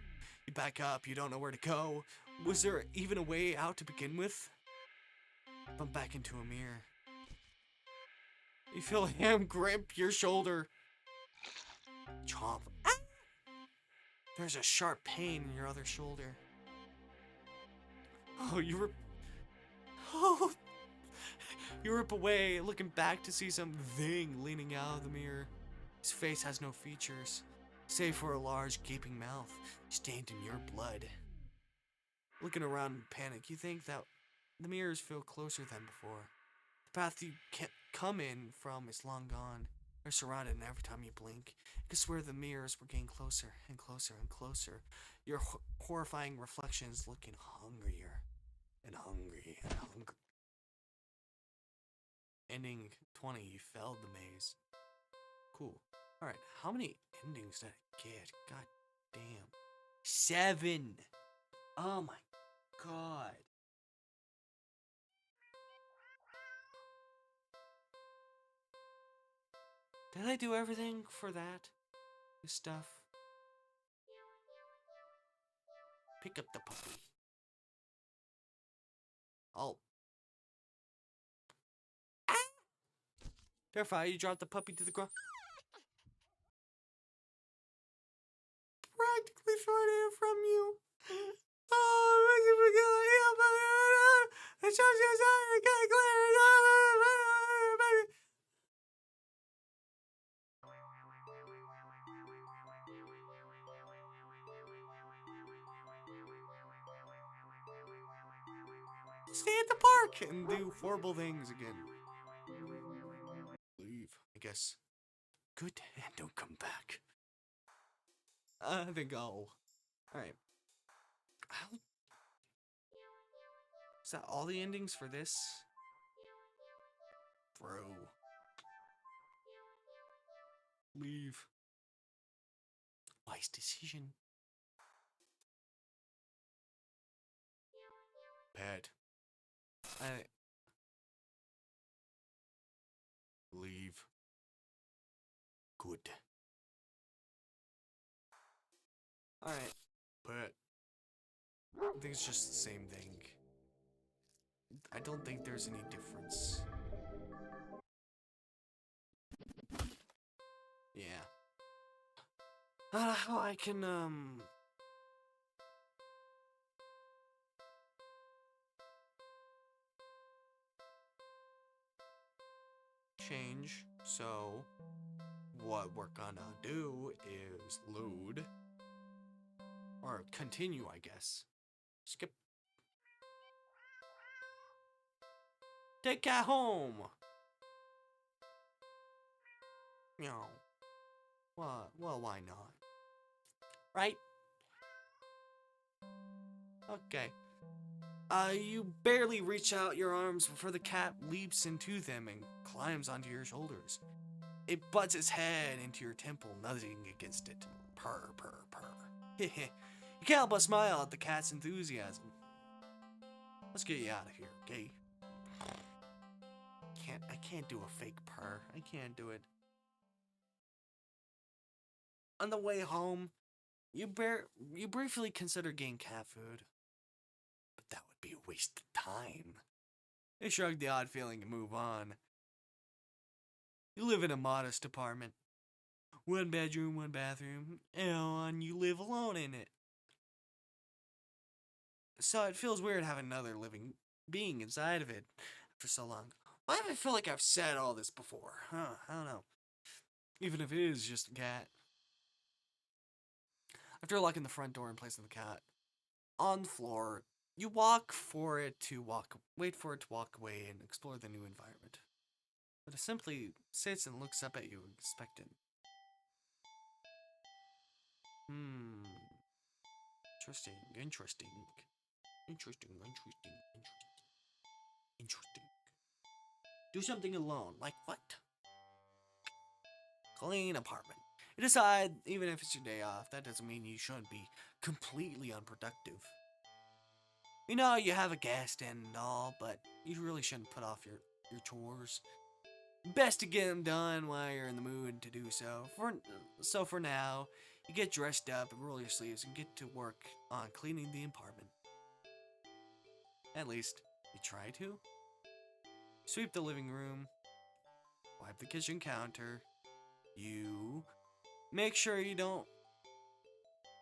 You back up, you don't know where to go. Was there even a way out to begin with? Bump back into a mirror. You feel a hand grip your shoulder. Chomp. Ah! There's a sharp pain in your other shoulder. Oh, you were... Oh... You rip away, looking back to see something leaning out of the mirror. His face has no features, save for a large gaping mouth stained in your blood. Looking around in panic, you think that the mirrors feel closer than before. The path you can't come in from is long gone. They're surrounded, and every time you blink, you can swear the mirrors were getting closer and closer and closer. Your horrifying reflections looking hungrier and hungry and hungry. Ending 20, you failed the maze. Cool. Alright, how many endings did I get? God damn. 7! Oh my god. Did I do everything for that? This stuff? Pick up the puppy. Oh. Ah! Terrified, you dropped the puppy to the ground. Practically throwing it from you. Oh, it shows you I can't clear it. Stay at the park and do horrible things again. Leave, I guess. Good, and don't come back. I think I'll... Alright. Is that all the endings for this? Bro. Leave. Wise decision. Bad. Leave. Good. Alright. But I think it's just the same thing. I don't think there's any difference. Yeah. How I can, change. So, what we're gonna do is load. Or continue, I guess. Skip. Take cat home! Meow. Well, why not? Right? Okay. You barely reach out your arms before the cat leaps into them and climbs onto your shoulders. It butts its head into your temple, nuzzling against it. Purr, purr, purr. You can't help but smile at the cat's enthusiasm. Let's get you out of here, okay? I can't do a fake purr. I can't do it. On the way home, you briefly consider getting cat food. But that would be a waste of time. You shrug the odd feeling and move on. You live in a modest apartment. 1 bedroom, 1 bathroom, and you live alone in it. So it feels weird having another living being inside of it for so long. Why do I feel like I've said all this before? Huh, I don't know. Even if it is just a cat. After locking the front door and placing the cat on the floor, you wait for it to walk away and explore the new environment. But it simply sits and looks up at you, expectant. Interesting. Do something alone. Like what? Clean apartment. You decide, even if it's your day off, that doesn't mean you shouldn't be completely unproductive. You know, you have a guest and all, but you really shouldn't put off your chores. Best to get them done while you're in the mood to do so. For now, you get dressed up and roll your sleeves and get to work on cleaning the apartment. At least, you try to. Sweep the living room, wipe the kitchen counter. You make sure you don't.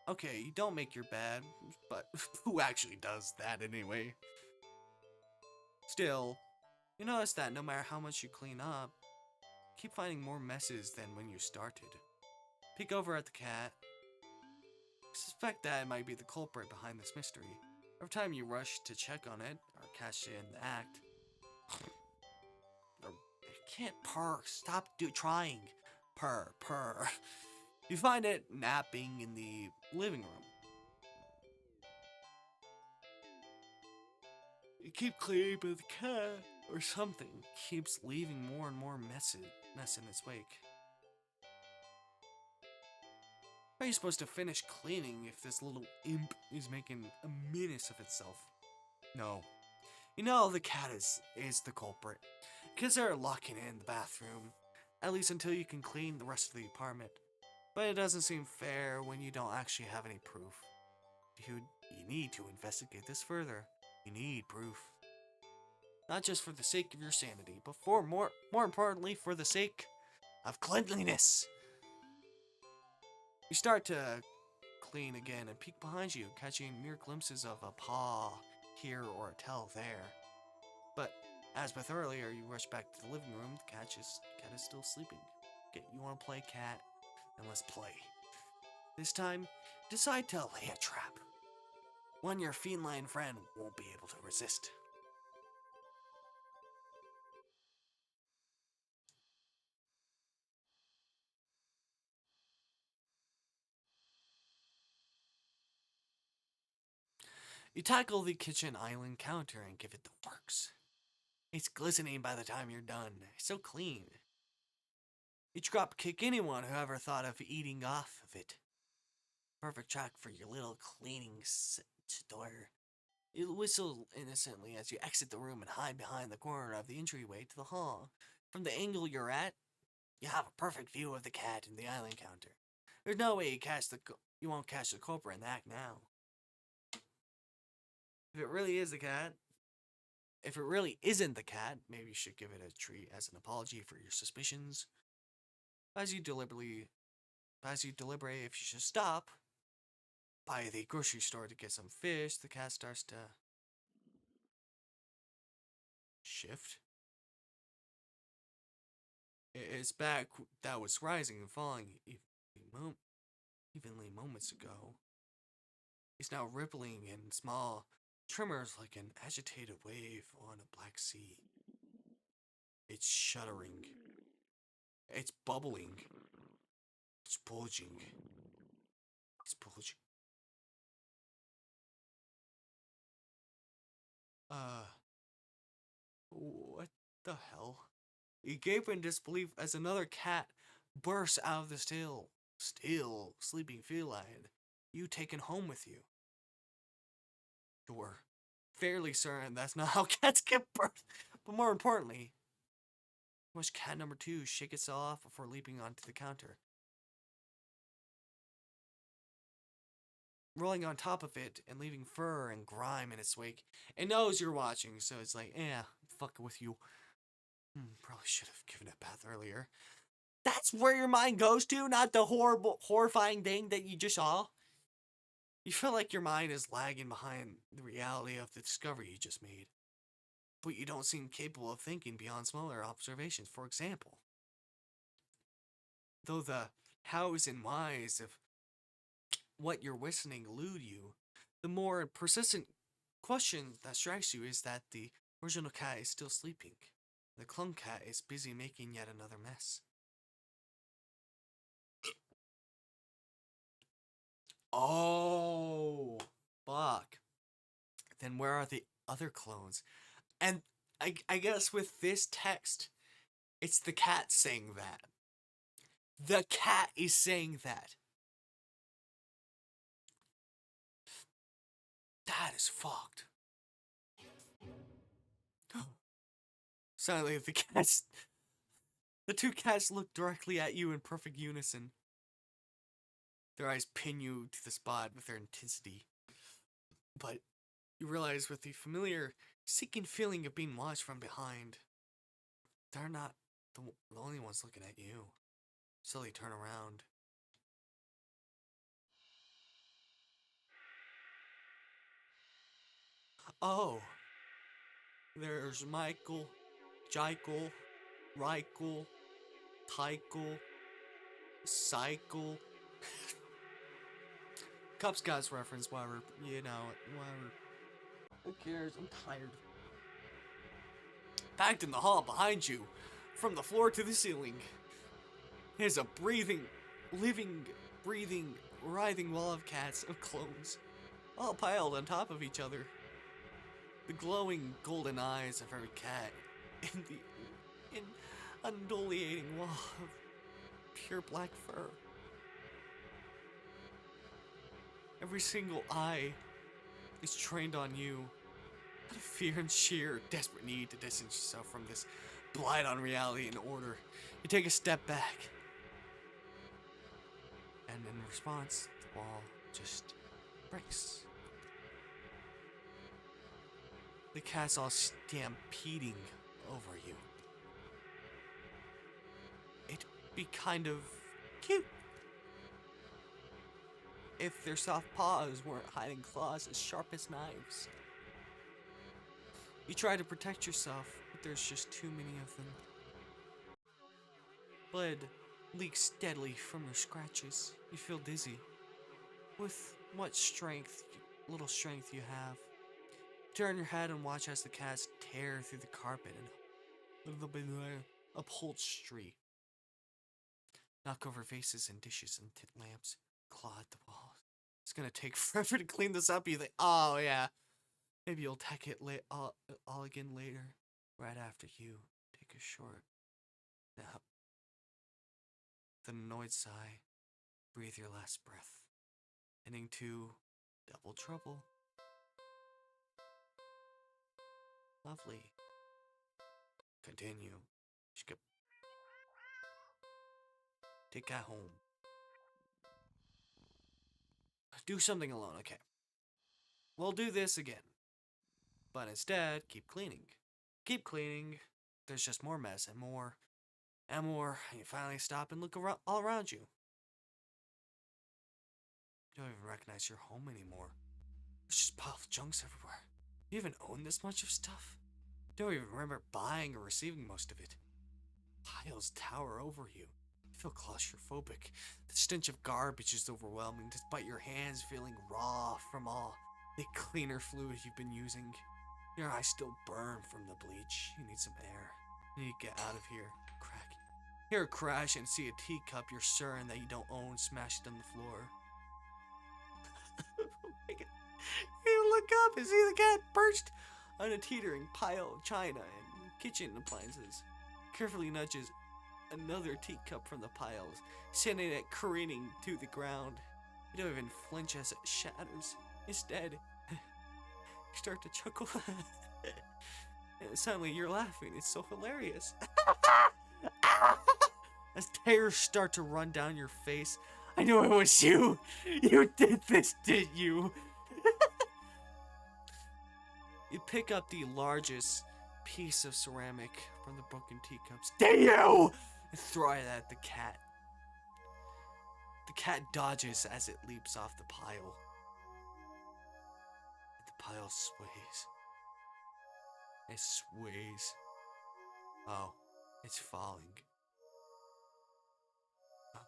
Okay, you don't make your bed, but who actually does that anyway? Still, you notice that no matter how much you clean up, you keep finding more messes than when you started. Peek over at the cat. Suspect that it might be the culprit behind this mystery. Every time you rush to check on it or catch it in the act, it can't purr. Stop trying. Purr. You find it napping in the living room. You keep cleaning, but the cat or something keeps leaving more and more mess in its wake. How are you supposed to finish cleaning if this little imp is making a menace of itself? No. You know the cat is the culprit. Kids are locking it in the bathroom, at least until you can clean the rest of the apartment. But it doesn't seem fair when you don't actually have any proof. You need to investigate this further. You need proof. Not just for the sake of your sanity, but more importantly for the sake of cleanliness. You start to clean again and peek behind you, catching mere glimpses of a paw here or a tail there. But as with earlier, you rush back to the living room. The cat is still sleeping. Okay, you want to play cat? Then let's play. This time, decide to lay a trap. One your feline friend won't be able to resist. You tackle the kitchen island counter and give it the works. It's glistening by the time you're done. It's so clean. You drop kick anyone who ever thought of eating off of it. Perfect track for your little cleaning store. You whistle innocently as you exit the room and hide behind the corner of the entryway to the hall. From the angle you're at, you have a perfect view of the cat and the island counter. There's no way you won't catch the culprit in the act now. If it really is the cat, if it really isn't the cat, maybe you should give it a treat as an apology for your suspicions. As you deliberate if you should stop by the grocery store to get some fish, the cat starts to shift. Its back that was rising and falling evenly moments ago is now rippling in small tremors like an agitated wave on a black sea. It's shuddering. It's bubbling. It's bulging. It's bulging. Uh, what the hell? You gape in disbelief as another cat bursts out of the still sleeping feline you taken home with you. You're fairly certain that's not how cats give birth, but more importantly, watch cat number 2 shake itself off before leaping onto the counter. Rolling on top of it and leaving fur and grime in its wake. It knows you're watching, so it's like, fucking with you. Probably should have given it a bath earlier. That's where your mind goes to, not the horrifying thing that you just saw. You feel like your mind is lagging behind the reality of the discovery you just made. But you don't seem capable of thinking beyond smaller observations. For example, though the hows and whys of what you're witnessing elude you, the more persistent question that strikes you is that the original cat is still sleeping. The clone cat is busy making yet another mess. Oh, fuck. Then where are the other clones? And I guess with this text, it's the cat saying that. The cat is saying that. That is fucked. Suddenly, the two cats look directly at you in perfect unison. Their eyes pin you to the spot with their intensity. But you realize with the familiar, seeking feeling of being watched from behind, they're not the only ones looking at you. Slowly turn around. Oh, there's Michael, Jaikel, Reichel, Tykel, Cycle. Cub Scouts reference, whatever. You know, whatever. Who cares? I'm tired. Packed in the hall behind you, from the floor to the ceiling, is a living, breathing, writhing wall of cats, of clones, all piled on top of each other. The glowing golden eyes of every cat in the undulating wall of pure black fur. Every single eye is trained on you out of fear and sheer desperate need to distance yourself from this blight on reality and order. You take a step back, and in response, the wall just breaks. The cats all stampeding over you. It'd be kind of cute if their soft paws weren't hiding claws as sharp as knives. You try to protect yourself, but there's just too many of them. Blood leaks steadily from your scratches. You feel dizzy. With what little strength you have. Turn your head and watch as the cats tear through the carpet and upholstery. Knock over vases and dishes and tin lamps. Claw at the walls. It's gonna take forever to clean this up. You think, oh yeah. Maybe you'll tack it all again later. Right after you take a short nap. With an annoyed sigh, breathe your last breath. Ending to double trouble. Lovely. Continue. Skip. Take that home. Do something alone, okay. We'll do this again. But instead, keep cleaning. Keep cleaning. There's just more mess and more. And more. And you finally stop and look all around you. You don't even recognize your home anymore. There's just piles of junks everywhere. You even own this much of stuff? You don't even remember buying or receiving most of it. Piles tower over you. You feel claustrophobic. The stench of garbage is overwhelming, despite your hands feeling raw from all the cleaner fluid you've been using. Your eyes still burn from the bleach. You need some air. You need to get out of here. Crack. Hear a crash and see a teacup you're certain that you don't own smashed on the floor. You look up and see the cat perched on a teetering pile of china and kitchen appliances. Carefully nudges another teacup from the piles, sending it careening to the ground. You don't even flinch as it shatters. Instead, you start to chuckle. And suddenly you're laughing. It's so hilarious. As tears start to run down your face. I knew it was you. You did this, did you? You pick up the largest piece of ceramic from the broken teacups. Did you? And throw it at the cat. The cat dodges as it leaps off the pile. And the pile sways. It sways. Oh, it's falling. Oh,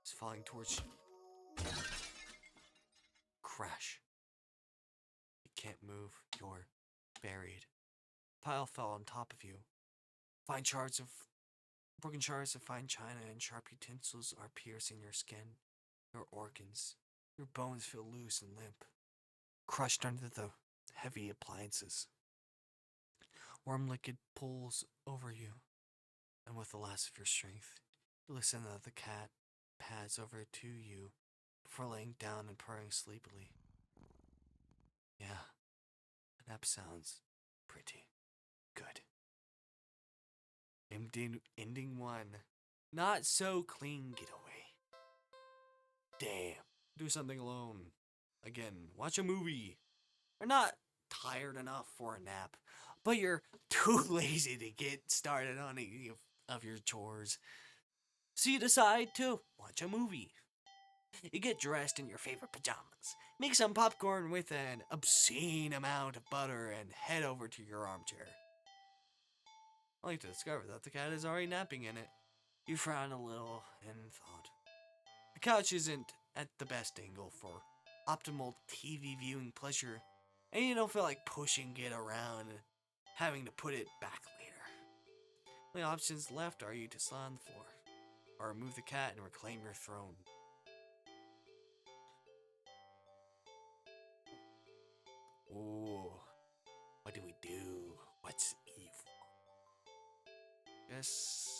it's falling towards you. Crash. You can't move. You're buried. Pile fell on top of you. Broken shards of fine china and sharp utensils are piercing your skin, your organs. Your bones feel loose and limp, crushed under the heavy appliances. Warm liquid pulls over you, and with the last of your strength, Listen as the cat pads over to you before laying down and purring sleepily. Yeah, the nap sounds pretty good. Ending one. Not so clean getaway. Damn. Do something alone. Again, watch a movie. You're not tired enough for a nap, but you're too lazy to get started on any of your chores. So you decide to watch a movie. You get dressed in your favorite pajamas, make some popcorn with an obscene amount of butter, and head over to your armchair. Only to discover that the cat is already napping in it. You frown a little in thought. The couch isn't at the best angle for optimal TV viewing pleasure, and you don't feel like pushing it around and having to put it back later. The options left are you to slide on the floor, or remove the cat and reclaim your throne. Ooh, what do we do? What's evil? Guess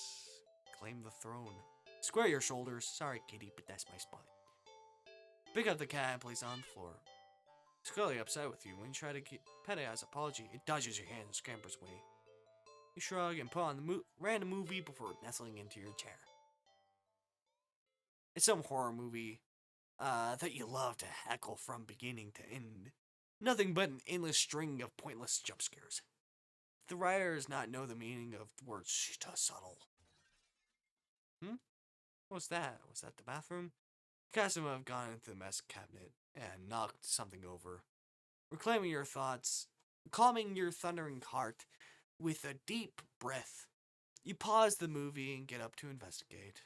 claim the throne. Square your shoulders. Sorry, kitty, but that's my spot. Pick up the cat and place it on the floor. It's clearly upset with you. When you try to pet it as an apology, it dodges your hand and scampers away. You shrug and put on the random movie before nestling into your chair. It's some horror movie that you love to heckle from beginning to end. Nothing but an endless string of pointless jump scares. The writer does not know the meaning of the word subtle. What's that? Was that the bathroom? Casimir have gone into the mess cabinet and knocked something over. Reclaiming your thoughts, calming your thundering heart with a deep breath, you pause the movie and get up to investigate.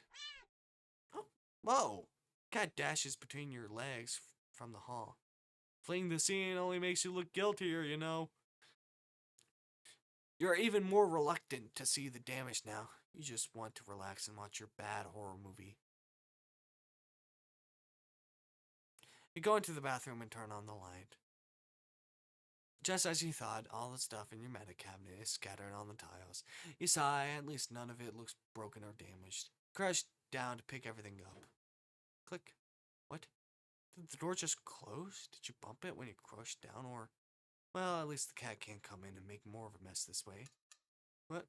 Oh, whoa! Cat dashes between your legs from the hall. Fleeing the scene only makes you look guiltier, you know. You're even more reluctant to see the damage now. You just want to relax and watch your bad horror movie. You go into the bathroom and turn on the light. Just as you thought, all the stuff in your meta cabinet is scattered on the tiles. You sigh, at least none of it looks broken or damaged. Crouch down to pick everything up. Click. What? Did the door just close? Did you bump it when you crouched down, or... Well, at least the cat can't come in and make more of a mess this way. What?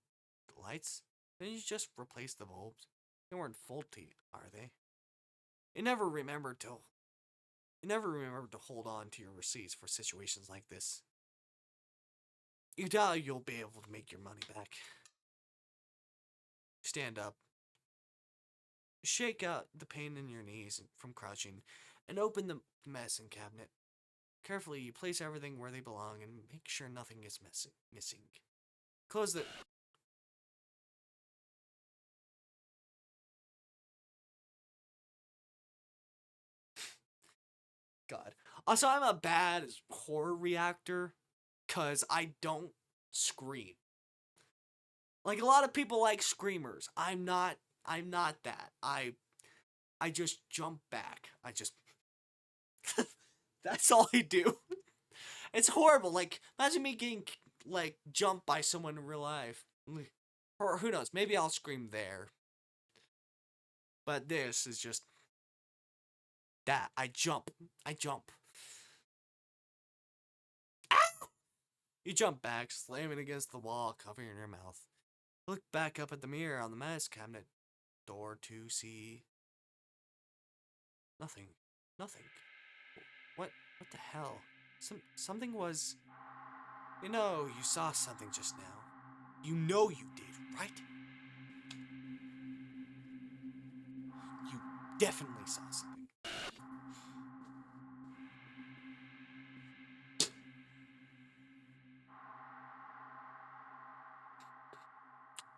The lights? Didn't you just replace the bulbs? They weren't faulty, are they? You never remembered to hold on to your receipts for situations like this. You doubt you'll be able to make your money back. Stand up. Shake out the pain in your knees from crouching and open the medicine cabinet. Carefully, you place everything where they belong and make sure nothing is missing. Close the... God. Also, I'm a bad horror reactor because I don't scream. Like, a lot of people like screamers. I'm not that. I just jump back. That's all I do. It's horrible. Like, imagine me getting, like, jumped by someone in real life. Or who knows, maybe I'll scream there. But this is just that. I jump. Ow! You jump back, slamming against the wall, covering your mouth. Look back up at the mirror on the medicine cabinet. Door to see... Nothing. What the hell? Something was... You know, you saw something just now. You know you did, right? You definitely saw something.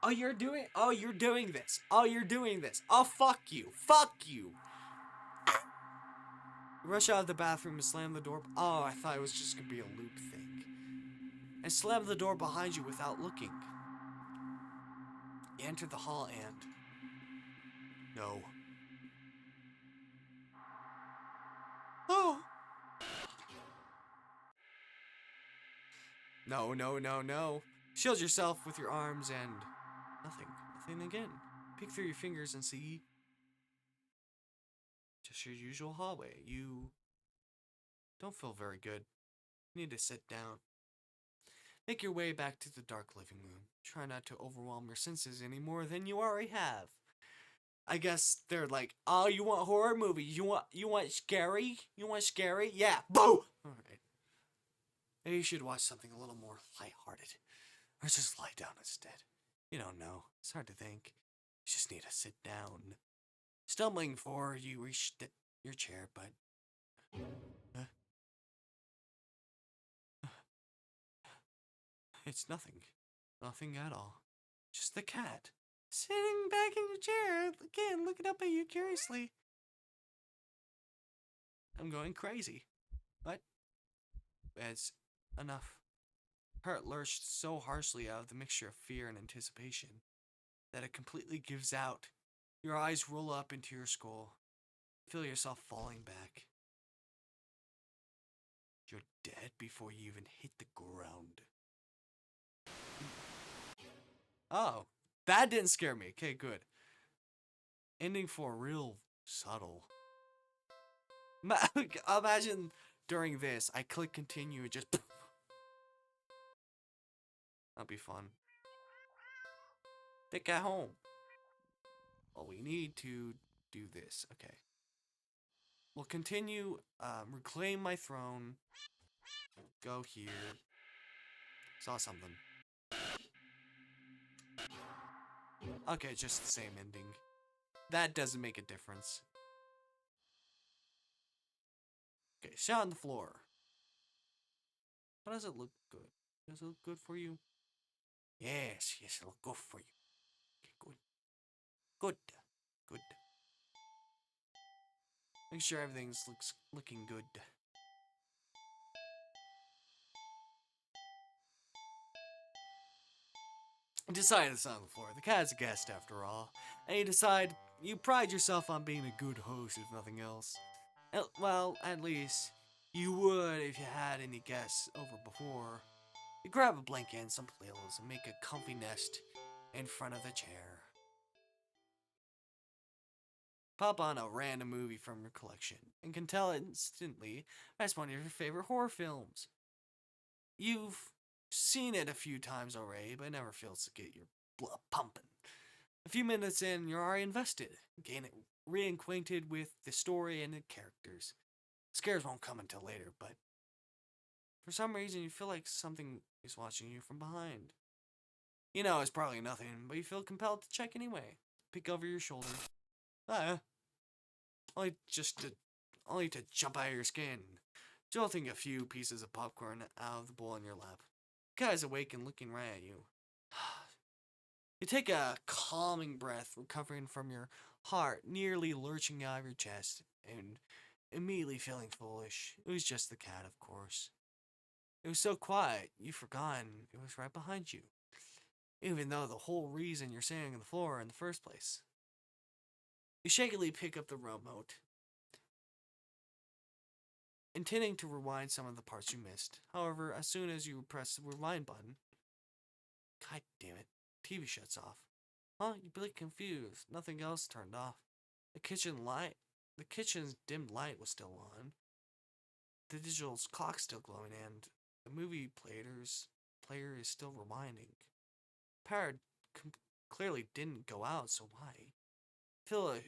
You're doing this. Oh, fuck you. You rush out of the bathroom and slam the door. Oh, I thought it was just gonna be a loop thing. And slam the door behind you without looking. You enter the hall and... No. Oh! No. Shield yourself with your arms and... Nothing again. Peek through your fingers and see just your usual hallway. You don't feel very good. You need to sit down. Make your way back to the dark living room. Try not to overwhelm your senses any more than you already have. I guess they're like, oh, you want horror movie? You want scary? You want scary? Yeah. Boo! Alright. Maybe you should watch something a little more lighthearted. Or just lie down instead. You don't know. It's hard to think. You just need to sit down. Stumbling forward, you reach your chair, but uh, it's nothing. Nothing at all. Just the cat. Sitting back in your chair, again, looking up at you curiously. I'm going crazy. What? It's enough. Heart lurched so harshly out of the mixture of fear and anticipation that it completely gives out. Your eyes roll up into your skull. Feel yourself falling back. You're dead before you even hit the ground. Oh, that didn't scare me. Okay, good. Ending for real subtle. Imagine during this, I click continue and just... That'd be fun. Take it home. Well, we need to do this. Okay. We'll continue. Reclaim my throne. Go here. Saw something. Okay, just the same ending. That doesn't make a difference. Okay, shot on the floor. How does it look good? Does it look good for you? Yes, it look good for you. Okay, good. Good. Good. Make sure everything's looking good. Decide to sit on the floor. The cat's a guest after all. And you pride yourself on being a good host, if nothing else. Well, at least you would if you had any guests over before. You grab a blanket and some pillows and make a comfy nest in front of the chair. Pop on a random movie from your collection and can tell instantly that's one of your favorite horror films. You've seen it a few times already, but it never fails to get your blood pumping. A few minutes in, you're already invested, getting reacquainted with the story and the characters. Scares won't come until later, but for some reason you feel like something is watching you from behind. You know it's probably nothing, but you feel compelled to check anyway. Peek over your shoulder. Only only to jump out of your skin. Jolting a few pieces of popcorn out of the bowl in your lap. Guy's awake and looking right at you. You take a calming breath, recovering from your heart nearly lurching out of your chest, and immediately feeling foolish. It was just the cat, of course. It was so quiet, you've forgotten it was right behind you. Even though the whole reason you're sitting on the floor in the first place. You shakily pick up the remote, intending to rewind some of the parts you missed. However, as soon as you press the rewind button, god damn it, TV shuts off. Huh? You blink confused. Nothing else turned off. The kitchen's dimmed light was still on. The digital clock's still glowing, and the movie player is still rewinding. Power clearly didn't go out, so why? Feel a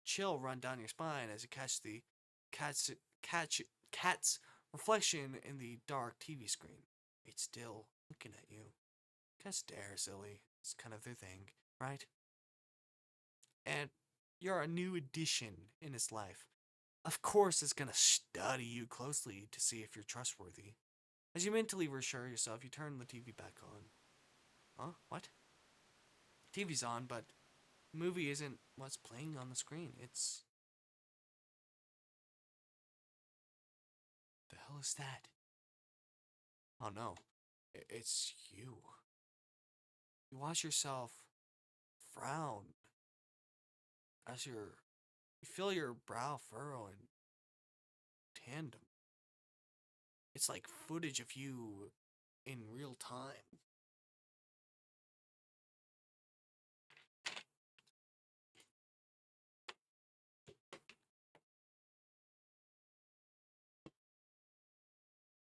chill run down your spine as you catch the cat's reflection in the dark TV screen. It's still looking at you. Cats stare, silly. It's kind of their thing, right? And you're a new addition in its life. Of course, it's gonna study you closely to see if you're trustworthy. As you mentally reassure yourself, you turn the TV back on. Huh? What? TV's on, but the movie isn't what's playing on the screen. It's... The hell is that? Oh no. It's you. You watch yourself frown as you feel your brow furrow in tandem. It's like footage of you in real time.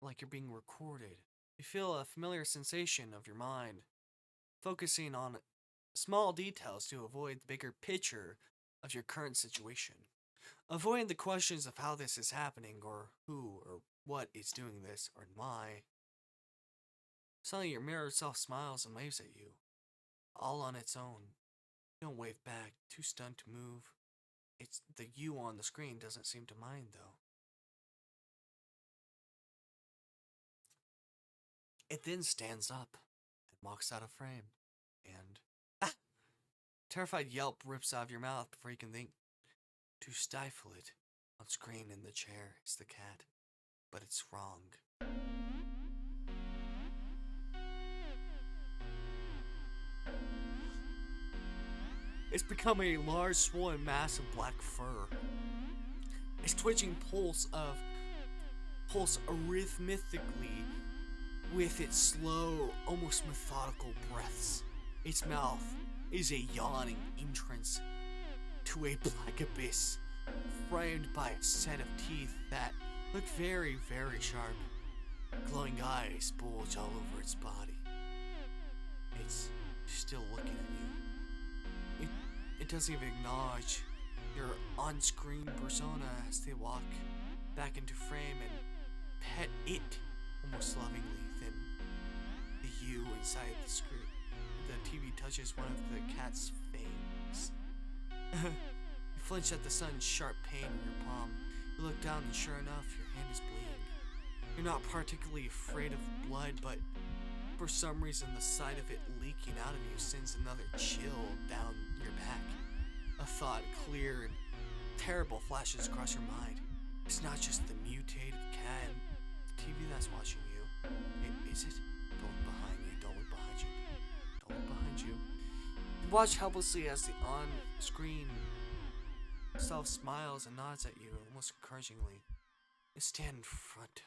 like you're being recorded. You feel a familiar sensation of your mind, focusing on small details to avoid the bigger picture of your current situation. Avoiding the questions of how this is happening, or who or what is doing this, or why. Suddenly your mirror self smiles and waves at you, all on its own. You don't wave back, too stunned to move. It's the you on the screen doesn't seem to mind, though. It then stands up and walks out of frame. And ah! Terrified yelp rips out of your mouth before you can think to stifle it. On screen in the chair is the cat, but it's wrong. It's become a large, swollen mass of black fur. Its twitching pulse arrhythmically with its slow, almost methodical breaths. Its mouth is a yawning entrance to a black abyss, framed by a set of teeth that look very, very sharp. Glowing eyes bulge all over its body. It's still looking at you. It doesn't even acknowledge your on-screen persona as they walk back into frame and pet it almost lovingly. Then the you inside the screen, the TV touches one of the cat's fangs. You flinch at the sudden sharp pain in your palm. You look down and sure enough, your hand is bleeding. You're not particularly afraid of blood, but for some reason the sight of it leaking out of you sends another chill down your back. A thought, clear and terrible, flashes across your mind. It's not just the mutated cat and the TV that's watching you. Is it? Don't look behind you. Don't look behind you. Don't look behind you. You watch helplessly as the on-screen self smiles and nods at you, almost encouragingly. You stand in front.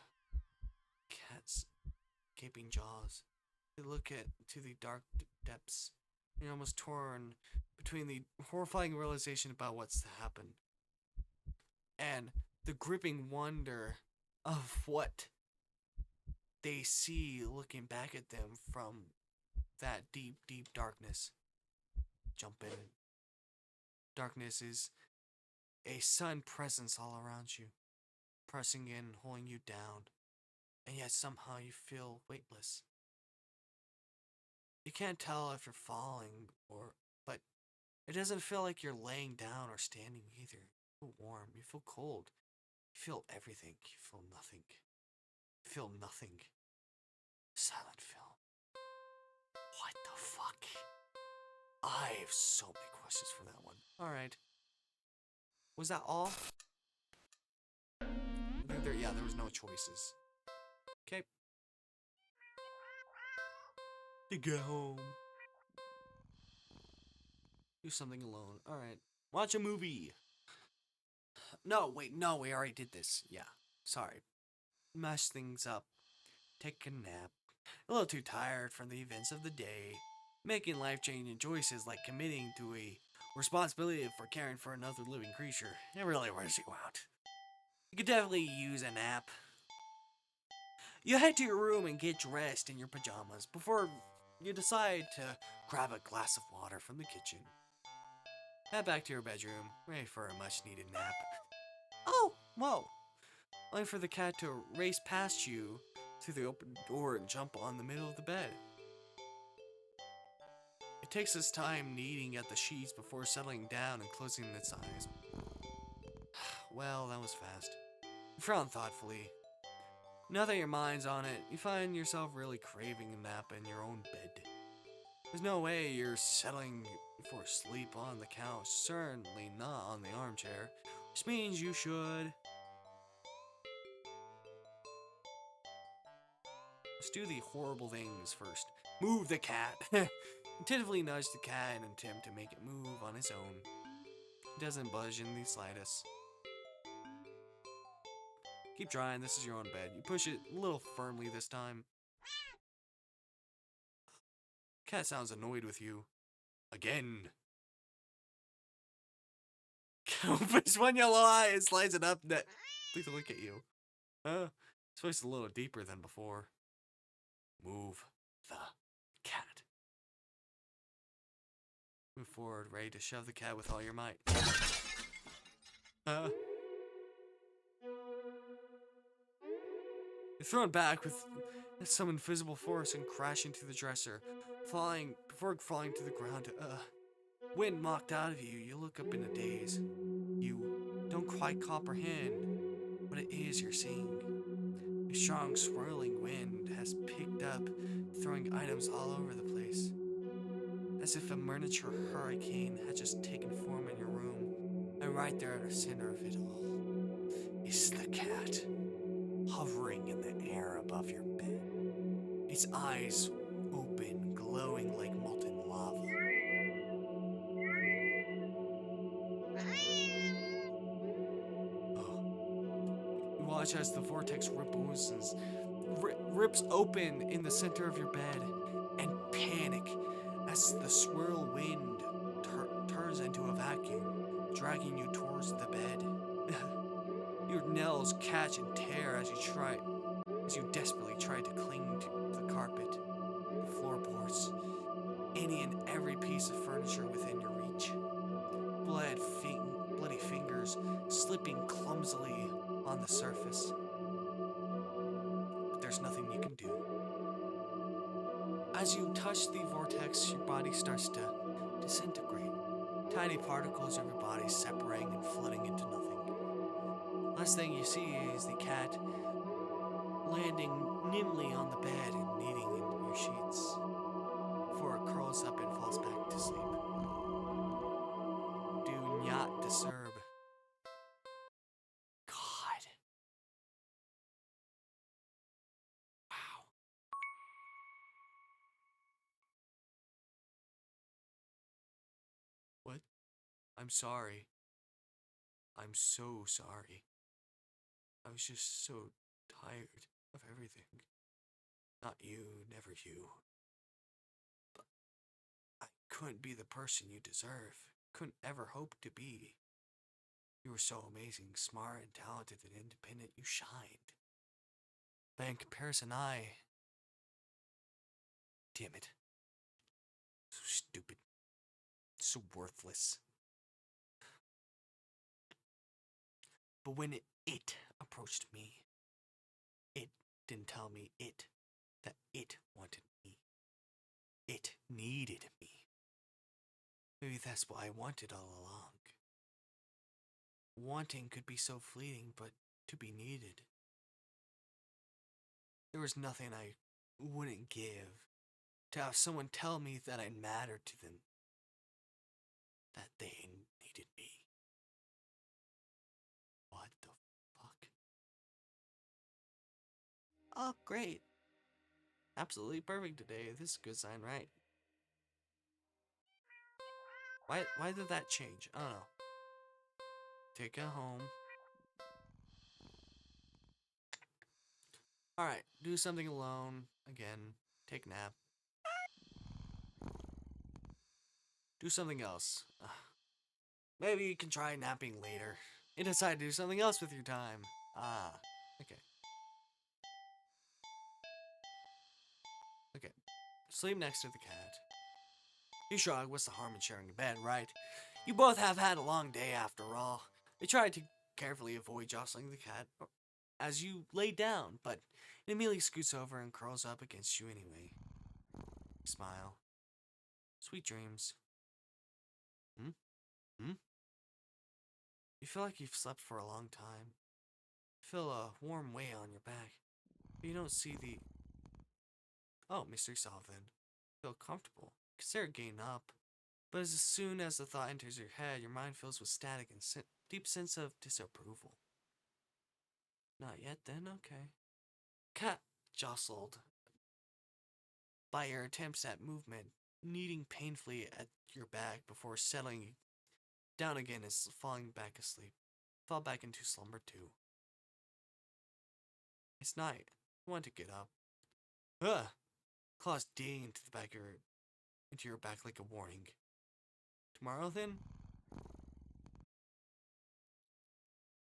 Cat's gaping jaws. You look to the dark depths. You're almost torn between the horrifying realization about what's happened and the gripping wonder of what they see looking back at them from that deep, deep darkness. Jump in. Darkness is a sun presence all around you, pressing in, holding you down, and yet somehow you feel weightless. You can't tell if you're falling but it doesn't feel like you're laying down or standing either. You feel warm, you feel cold, you feel everything, you feel nothing. You feel nothing. Silent film. What the fuck? I have so many questions for that one. Alright. Was that all? I think there was no choices. Okay. To go home. Do something alone. Alright. Watch a movie. No, we already did this. Yeah. Sorry. Mash things up. Take a nap. A little too tired from the events of the day. Making life-changing choices like committing to a responsibility for caring for another living creature. It really wears you out. You could definitely use a nap. You head to your room and get dressed in your pajamas before you decide to grab a glass of water from the kitchen. Head back to your bedroom, ready for a much-needed nap. Oh, whoa. Only for the cat to race past you through the open door and jump on the middle of the bed. It takes its time kneading at the sheets before settling down and closing its eyes. Well, that was fast. You frown thoughtfully. Now that your mind's on it, you find yourself really craving a nap in your own bed. There's no way you're settling for sleep on the couch, certainly not on the armchair, which means you should. Let's do the horrible things first. Move the cat. Tentatively nudge the cat in an attempt to make it move on its own. It doesn't budge in the slightest. Keep trying, this is your own bed. You push it a little firmly this time. Cat sounds annoyed with you. Again. Opens one yellow eye and slides it up. Please look at you. His voice is a little deeper than before. Move the cat. Move forward, ready to shove the cat with all your might. You're thrown back with some invisible force and crash into the dresser, before falling to the ground. Wind mocked out of you. You look up in a daze. You don't quite comprehend what it is you're seeing. A strong swirling wind has picked up, throwing items all over the place. As if a miniature hurricane had just taken form in your room. And right there at the center of it all is the cat, hovering in the air above your bed. Its eyes open, glowing like molten lava. Oh. You watch as the vortex rips open in the center of your bed, and panic as the swirl wind turns into a vacuum, dragging you towards the bed. Your nails catch and tear as you desperately try to cling to the carpet, the floorboards, any and every piece of furniture within your reach. Bloody fingers slipping clumsily on the surface. But there's nothing you can do. As you touch the vortex, your body starts to disintegrate. Tiny particles of your body separating and flooding into nothing. Last thing you see is the cat landing nimbly on the bed and kneading into your sheets before it curls up and falls back to sleep. Do not disturb. God. Wow. What? I'm sorry. I'm so sorry. I was just so tired of everything. Not you, never you. But I couldn't be the person you deserve. Couldn't ever hope to be. You were so amazing, smart and talented and independent. You shined. But in comparison, damn it. So stupid. So worthless. But when it approached me, it didn't tell me that it wanted me. It needed me. Maybe that's what I wanted all along. Wanting could be so fleeting, but to be needed. There was nothing I wouldn't give to have someone tell me that I mattered to them. That they needed me. What the fuck? Oh, great. Absolutely perfect today. This is a good sign, right? Why did that change? I don't know. Take it home. Alright, do something alone. Again. Take a nap. Do something else. Maybe you can try napping later. You decide to do something else with your time. Okay. Okay. Sleep next to the cat. You shrug. What's the harm in sharing a bed, right? You both have had a long day after all. You try to carefully avoid jostling the cat as you lay down, but it immediately scoots over and curls up against you anyway. Smile. Sweet dreams. You feel like you've slept for a long time. You feel a warm weight on your back, but you don't see the... Oh, mystery solved then. Feel comfortable. Consider getting up. But as soon as the thought enters your head, your mind fills with static and deep sense of disapproval. Not yet then? Okay. Cat jostled by your attempts at movement, kneading painfully at your back before settling down again and falling back asleep. Fall back into slumber too. It's night. You want to get up. Ugh! Claws digging into your back like a warning. Tomorrow then?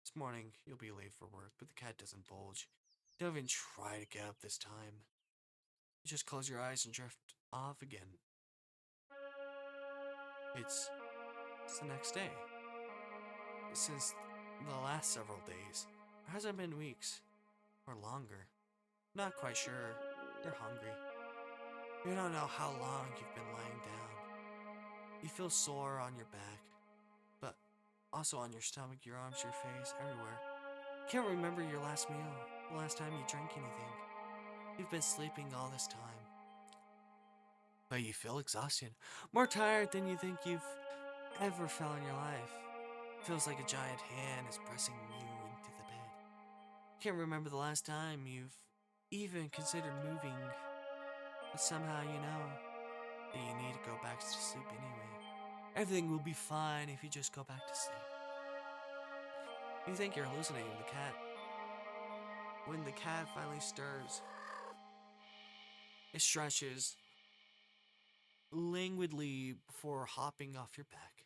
This morning, you'll be late for work, but the cat doesn't bulge. Don't even try to get up this time. You just close your eyes and drift off again. It's, it's the next day. Since the last several days. It hasn't been weeks or longer. Not quite sure. You're hungry. You don't know how long you've been lying down. You feel sore on your back, but also on your stomach, your arms, your face, everywhere. Can't remember your last meal, the last time you drank anything. You've been sleeping all this time. But you feel exhausted, more tired than you think you've ever felt in your life. Feels like a giant hand is pressing you into the bed. Can't remember the last time you've even considered moving, but somehow you know that you need to go back to sleep anyway. Everything will be fine if you just go back to sleep. You think you're hallucinating the cat. When the cat finally stirs, it stretches languidly before hopping off your back.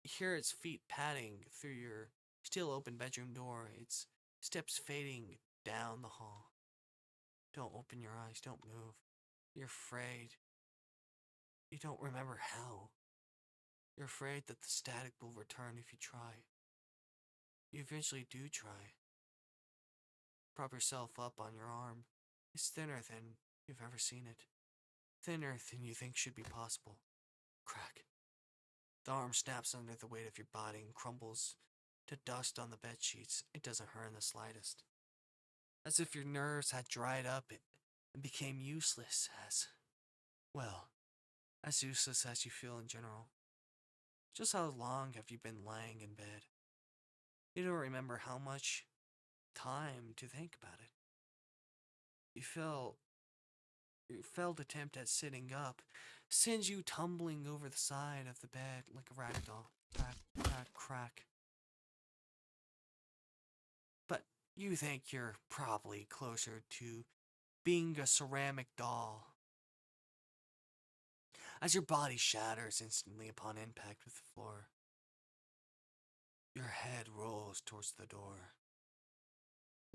You hear its feet padding through your still open bedroom door, its steps fading down the hall. Don't open your eyes, don't move. You're afraid. You don't remember how. You're afraid that the static will return if you try. You eventually do try. Prop yourself up on your arm. It's thinner than you've ever seen it. Thinner than you think should be possible. Crack. The arm snaps under the weight of your body and crumbles to dust on the bed sheets. It doesn't hurt in the slightest. As if your nerves had dried up and became useless well, as useless as you feel in general. Just how long have you been lying in bed? You don't remember how much time to think about it. Your failed attempt at sitting up sends you tumbling over the side of the bed like a rag doll. Crack, crack, crack. But you think you're probably closer to being a ceramic doll. As your body shatters instantly upon impact with the floor, your head rolls towards the door,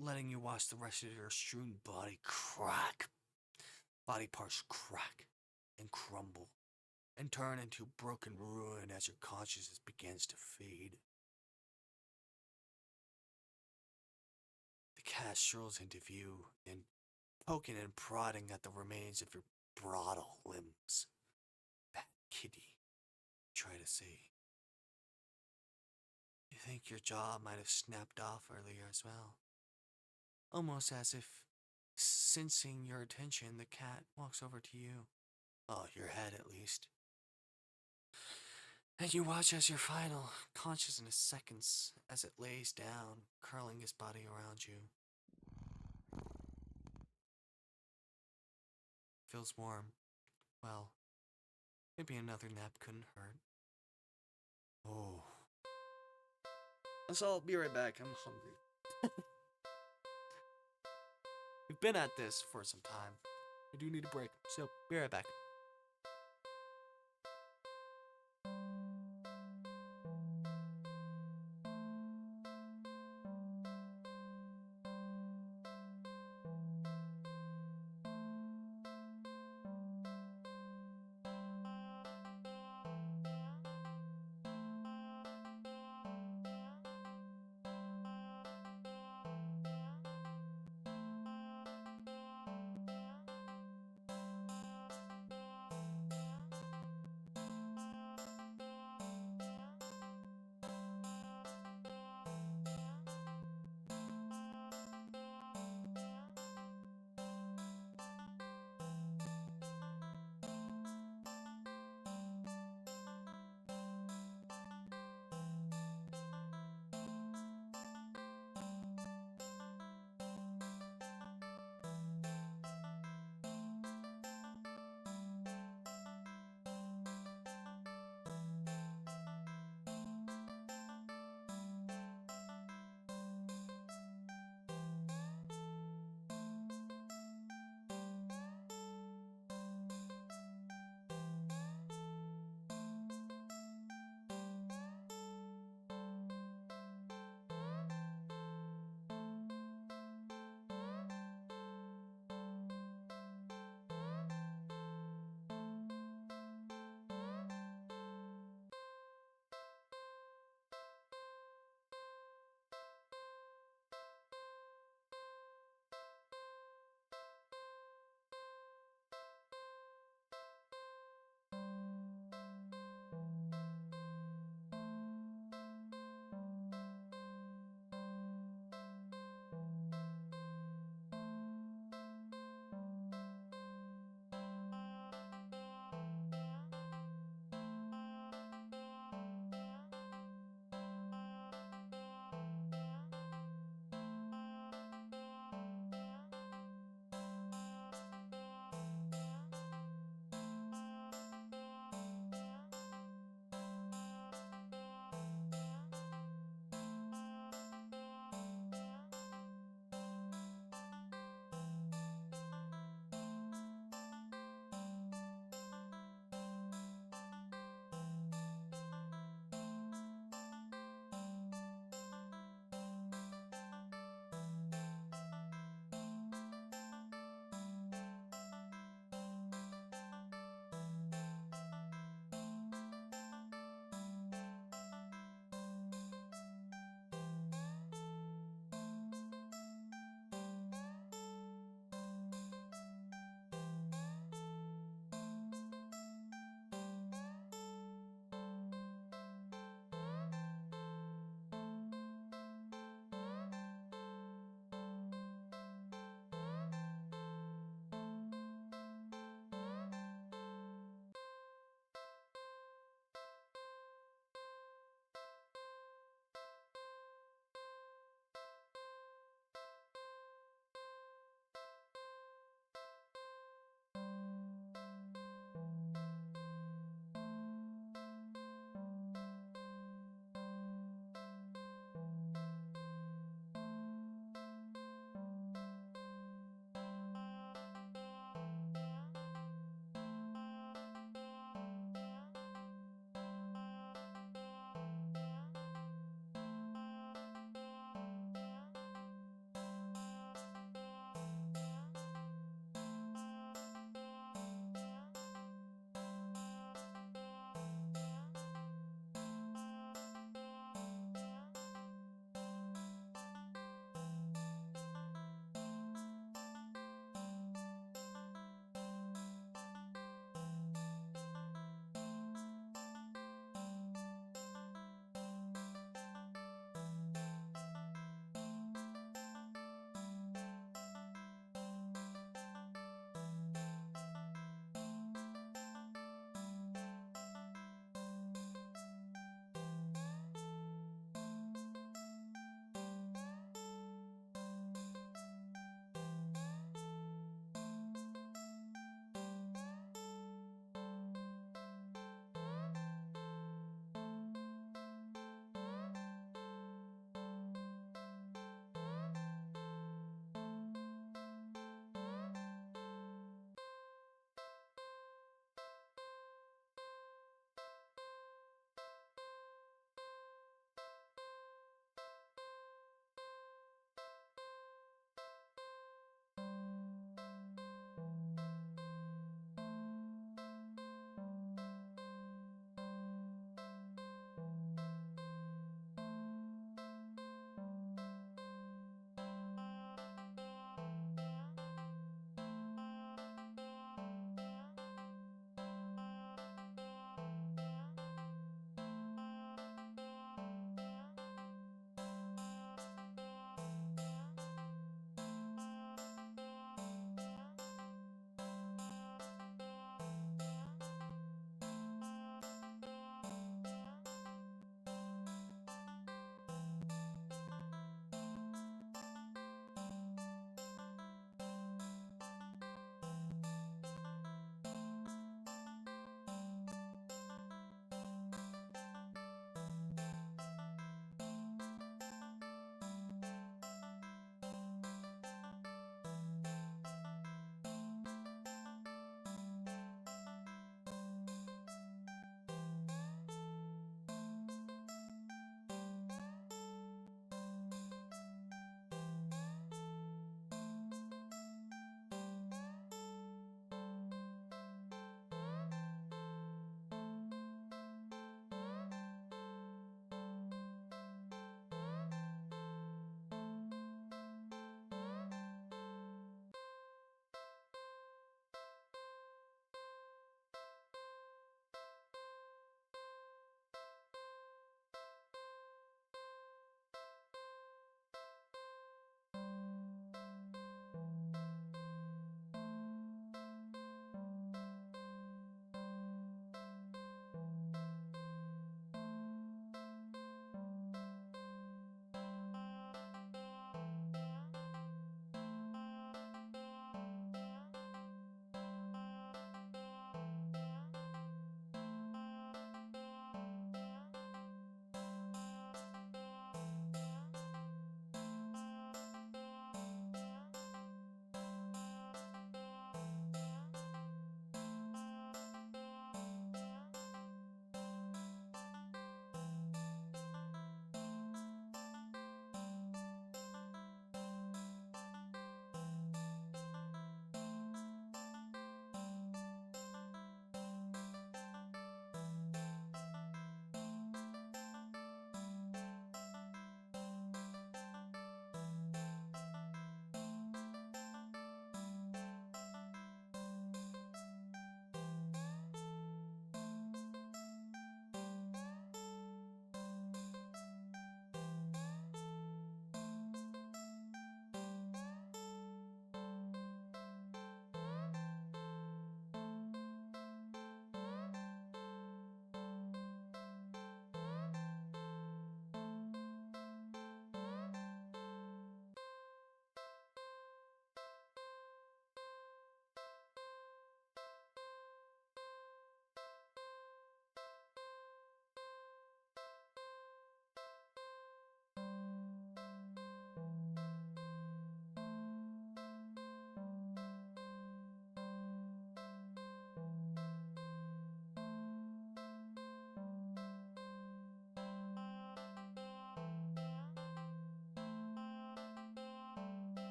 letting you watch the rest of your strewn body crack. Body parts crack and crumble and turn into broken ruin as your consciousness begins to fade. The cat strolls into view and poking and prodding at the remains of your brittle limbs. Bad kitty, try to say. You think your jaw might have snapped off earlier as well. Almost as if sensing your attention, the cat walks over to you. Oh, your head at least. And you watch as your final consciousness seconds as it lays down, curling his body around you. Feels warm. Well, maybe another nap couldn't hurt. Oh. So I'll be right back. I'm hungry. We've been at this for some time. I do need a break, so be right back.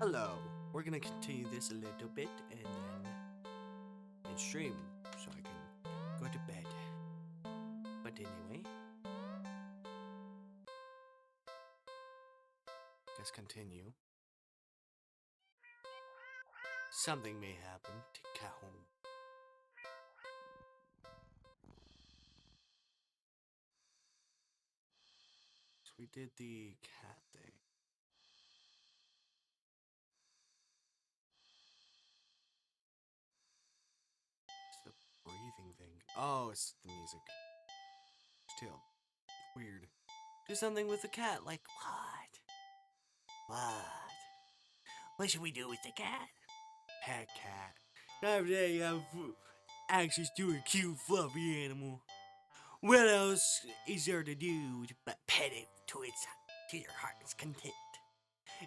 Hello. We're gonna continue this a little bit and stream so I can go to bed. But anyway, let's continue. Something may happen to Cajon. So we did the cat thing. It's the breathing thing. Oh, it's the music. Still weird. Do something with the cat. Like what? What? What should we do with the cat? Pet cat. Nowadays you have access to a cute, fluffy animal. What else is there to do but pet it to your heart's content?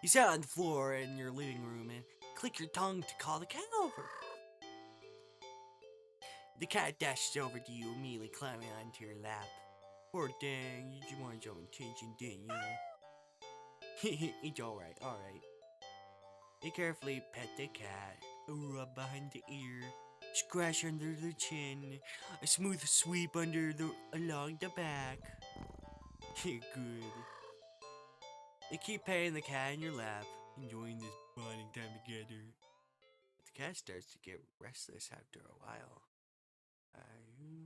You sit on the floor in your living room and click your tongue to call the cat over. The cat dashes over to you, immediately climbing onto your lap. Poor thing, you just want some attention, didn't you? It's alright, alright. You carefully pet the cat, rub behind the ear, scratch under the chin, a smooth sweep along the back. Good. You keep petting the cat in your lap, enjoying this bonding time together. The cat starts to get restless after a while. Are you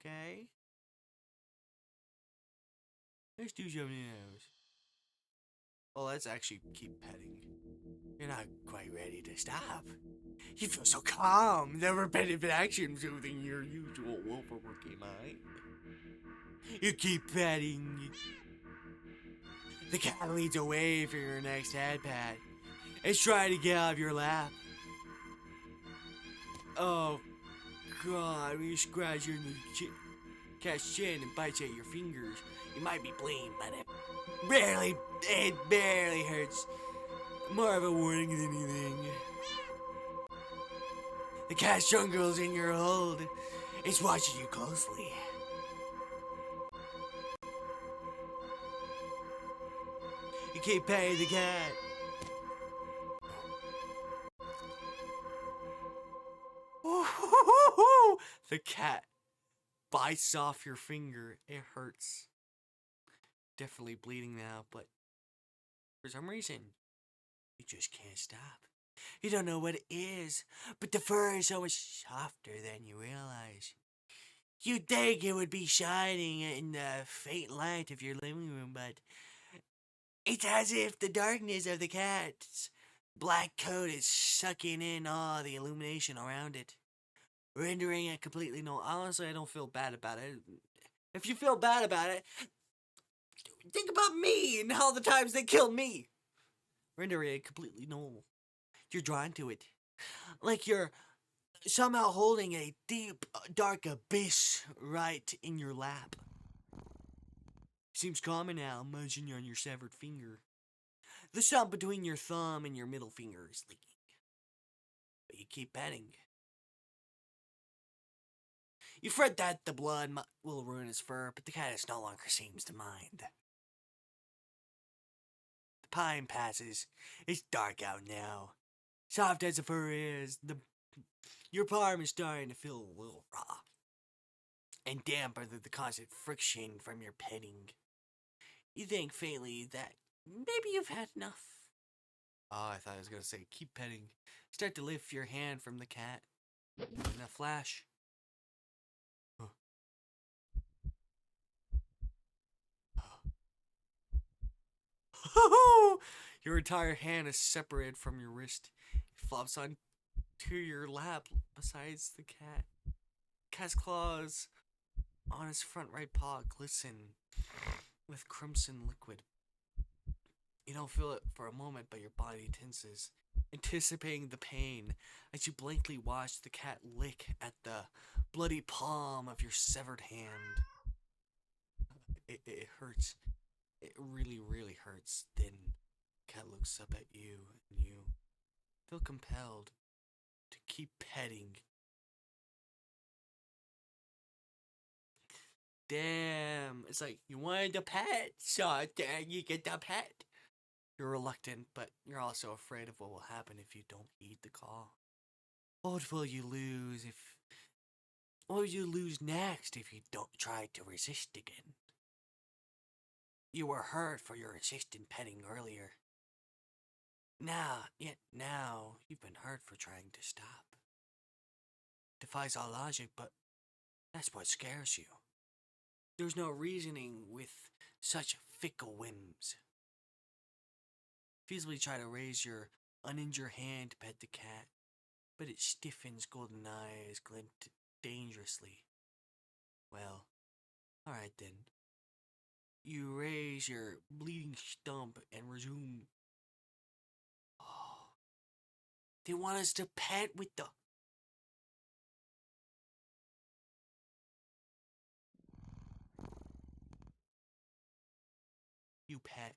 okay? Let's do something else. Well, let's actually keep petting. You're not quite ready to stop. You feel so calm. The repetitive action soothing your usual overworking mind. You keep petting. The cat leads away for your next head pat. It's trying to get out of your lap. Oh, God, when you scratch your cat's chin and bites at your fingers, you might be bleeding, but it barely hurts. More of a warning than anything. The cat struggles in your hold. It's watching you closely. You keep petting the cat. The cat bites off your finger. It hurts. Definitely bleeding now, but for some reason, you just can't stop. You don't know what it is, but the fur is so much softer than you realize. You'd think it would be shining in the faint light of your living room, but it's as if the darkness of the cat's black coat is sucking in all the illumination around it, rendering it completely null. Honestly, I don't feel bad about it. If you feel bad about it, think about me and all the times they killed me. Rendering it completely null. You're drawn to it. Like you're somehow holding a deep, dark abyss right in your lap. Seems common now, munching on your severed finger. The stump between your thumb and your middle finger is leaking. But you keep petting. You fret that the blood will ruin his fur, but the cat no longer seems to mind. The time passes. It's dark out now. Soft as the fur is, your palm is starting to feel a little raw and damp under the constant friction from your petting. You think faintly that maybe you've had enough. Oh, I thought I was going to say keep petting. Start to lift your hand from the cat. In a flash. Your entire hand is separated from your wrist. It flops onto your lap besides the cat. Cat's claws on his front right paw glisten with crimson liquid. You don't feel it for a moment, but your body tenses, anticipating the pain as you blankly watch the cat lick at the bloody palm of your severed hand. It hurts. It really, really hurts. Then cat looks up at you, and you feel compelled to keep petting. Damn, it's like you wanted the pet, so there you get the pet. You're reluctant, but you're also afraid of what will happen if you don't heed the call. What will you lose if... What will you lose next if you don't try to resist again? You were hurt for your insistent petting earlier. Now, you've been hurt for trying to stop. Defies all logic, but that's what scares you. There's no reasoning with such fickle whims. Feasibly try to raise your uninjured hand to pet the cat, but its stiffened golden eyes glint dangerously. Well, alright then. You raise your bleeding stump and resume. Oh, they want us to pet with the... You pet,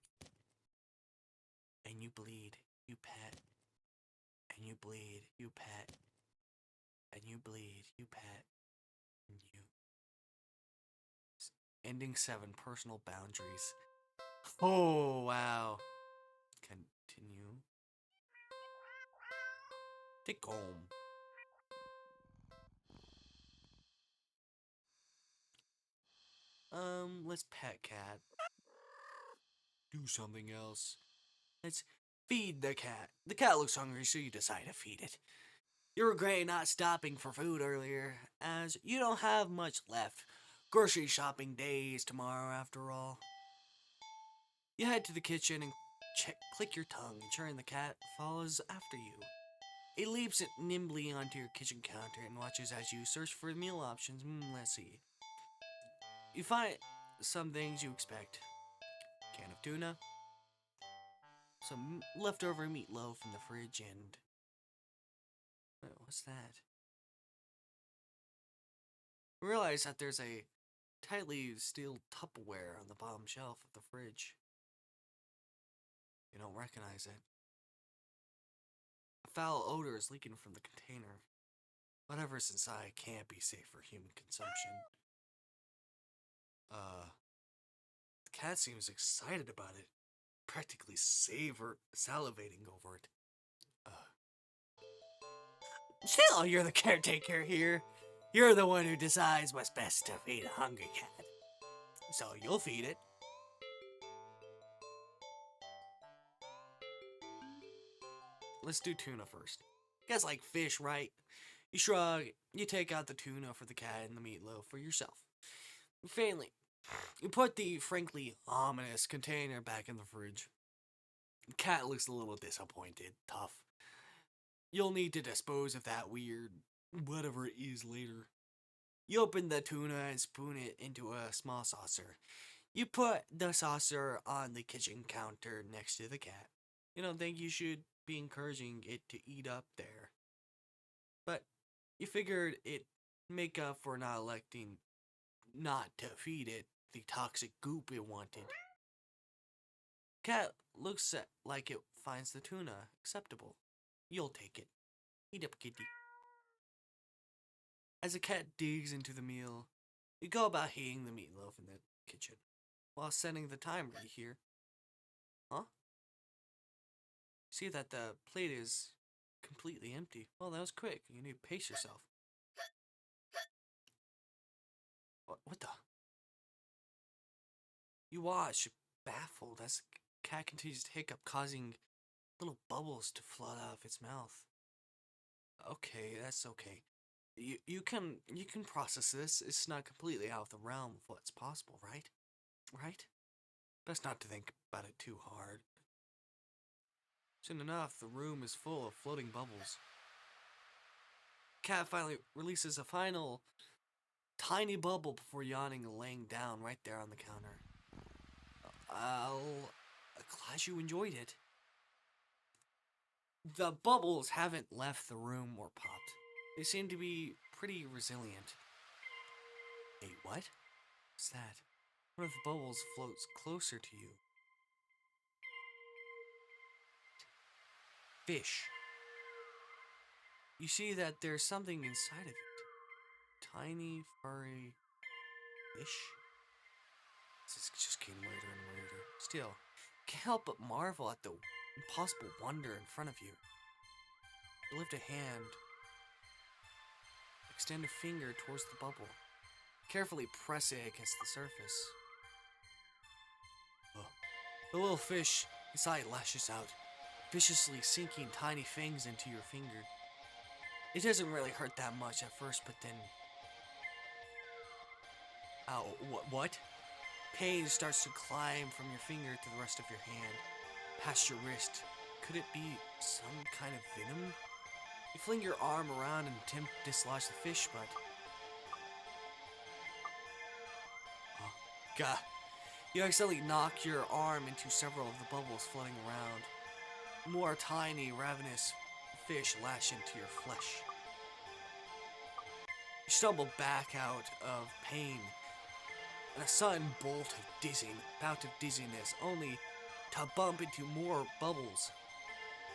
and you bleed. You pet, and you bleed. You pet, and you bleed. You pet, and you... Ending 7, personal boundaries. Oh, wow. Continue. Take home. Let's pet cat. Do something else. Let's feed the cat. The cat looks hungry, so you decide to feed it. You regret not stopping for food earlier, as you don't have much left. Grocery shopping day is tomorrow, after all. You head to the kitchen and click your tongue, ensuring the cat follows after you. It leaps nimbly onto your kitchen counter and watches as you search for meal options. Let's see. You find some things you expect. Can of tuna, some leftover meatloaf in the fridge, and... what's that? Realize that there's a tightly sealed Tupperware on the bottom shelf of the fridge. You don't recognize it. A foul odor is leaking from the container. Whatever's inside can't be safe for human consumption. The cat seems excited about it. Practically salivating over it. Still, you're the caretaker here. You're the one who decides what's best to feed a hungry cat. So you'll feed it. Let's do tuna first. You guys like fish, right? You shrug, you take out the tuna for the cat and the meatloaf for yourself. Finally, you put the frankly ominous container back in the fridge. The cat looks a little disappointed, tough. You'll need to dispose of that weird whatever it is later. You open the tuna and spoon it into a small saucer. You put the saucer on the kitchen counter next to the cat. You don't think you should be encouraging it to eat up there. But you figured it'd make up for not electing not to feed it the toxic goop it wanted. Cat looks like it finds the tuna acceptable. You'll take it. Eat up, kitty. As the cat digs into the meal, you go about heating the meatloaf in the kitchen, while setting the timer here. Huh? See that the plate is completely empty. Well, that was quick. You need to pace yourself. What the? You watch, baffled, as the cat continues to hiccup, causing little bubbles to flood out of its mouth. Okay, that's okay. You can process this. It's not completely out of the realm of what's possible, right? Right? Best not to think about it too hard. Soon enough, the room is full of floating bubbles. Cat finally releases a final tiny bubble before yawning and laying down right there on the counter. Glad you enjoyed it. The bubbles haven't left the room or popped. They seem to be pretty resilient. Wait, what? What's that? One of the bubbles floats closer to you. Fish. You see that there's something inside of it. Tiny, furry fish. This is just getting weirder and weirder. Still, can't help but marvel at the impossible wonder in front of you. You lift a hand, extend a finger towards the bubble, carefully press it against the surface. Oh. The little fish inside lashes out, viciously sinking tiny fangs into your finger. It doesn't really hurt that much at first, but then... Ow, what? Pain starts to climb from your finger to the rest of your hand, past your wrist. Could it be some kind of venom? You fling your arm around and attempt to dislodge the fish, but... Oh, God. You accidentally knock your arm into several of the bubbles floating around. More tiny, ravenous fish lash into your flesh. You stumble back out of pain, and a sudden bout of dizziness, only to bump into more bubbles.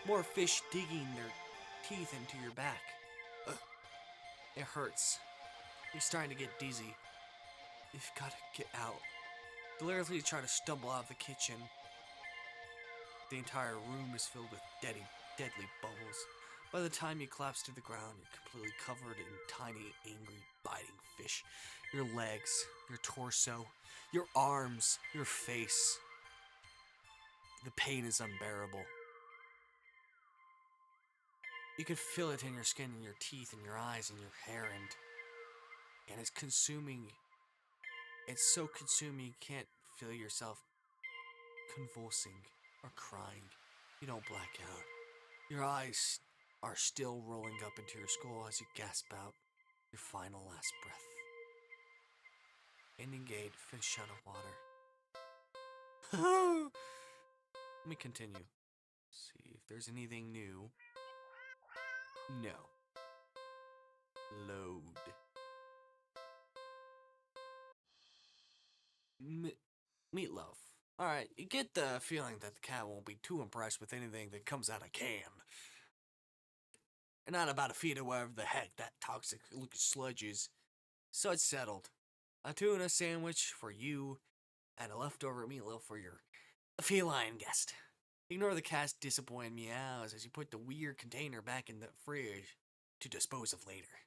More fish digging their teeth into your back. Ugh. It hurts. You're starting to get dizzy. You've got to get out. Deliberately try to stumble out of the kitchen. The entire room is filled with deadly bubbles. By the time you collapse to the ground, you're completely covered in tiny, angry, biting fish. Your legs, your torso, your arms, your face. The pain is unbearable. You can feel it in your skin, in your teeth, in your eyes, in your hair, and it's consuming. It's so consuming you can't feel yourself convulsing or crying. You don't black out. Your eyes are still rolling up into your skull as you gasp out your final last breath. Ending gate, fish out of water. Let me continue. See if there's anything new. No. Load. Meatloaf. Alright, you get the feeling that the cat won't be too impressed with anything that comes out of can. And not about to feed it whatever the heck that toxic looking sludge is. So it's settled. A tuna sandwich for you, and a leftover meatloaf for your feline guest. Ignore the cat's disappointed meows as you put the weird container back in the fridge to dispose of later.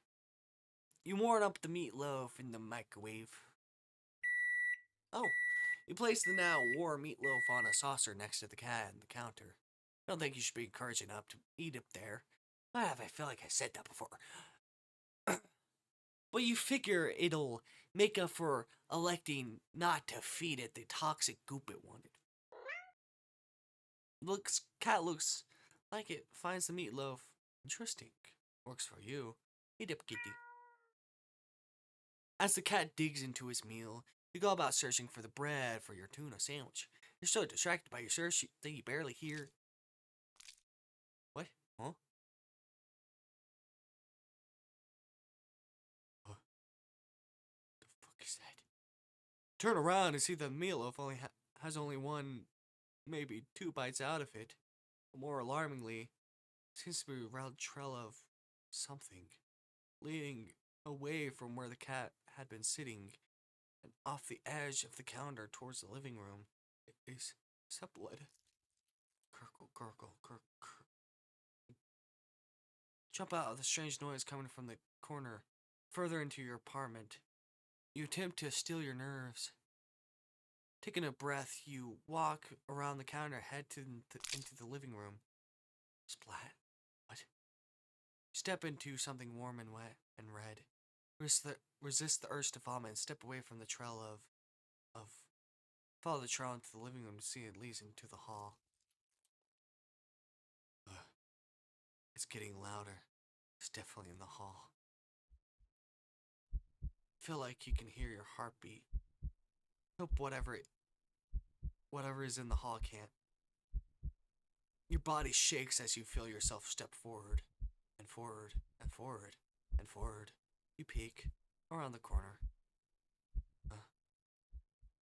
You warm up the meatloaf in the microwave. Oh, you place the now warm meatloaf on a saucer next to the cat on the counter. I don't think you should be encouraged enough to eat it there. I feel like I said that before. But you figure it'll make up for electing not to feed it the toxic goop it wanted. Cat looks like it finds the meatloaf interesting. Works for you. Eat up, kitty. As the cat digs into his meal, you go about searching for the bread for your tuna sandwich. You're so distracted by your search that you barely hear... What? Huh? What the fuck is that? Turn around and see the meatloaf has only one, maybe 2 bites out of it. More alarmingly, seems to be a round trail of something, leading away from where the cat had been sitting and off the edge of the counter towards the living room. Is that blood? Gurgle, gurgle, gurgle. Jump out of the strange noise coming from the corner, further into your apartment. You attempt to still your nerves. Taking a breath, you walk around the counter, head into the living room. Splat. What? Step into something warm and wet and red. Resist the urge to vomit and step away from the trail follow the trail into the living room to see it leads into the hall. It's getting louder. It's definitely in the hall. Feel like you can hear your heartbeat. Hope whatever is in the hall can't. Your body shakes as you feel yourself step forward, and forward, and forward, and forward. You peek around the corner.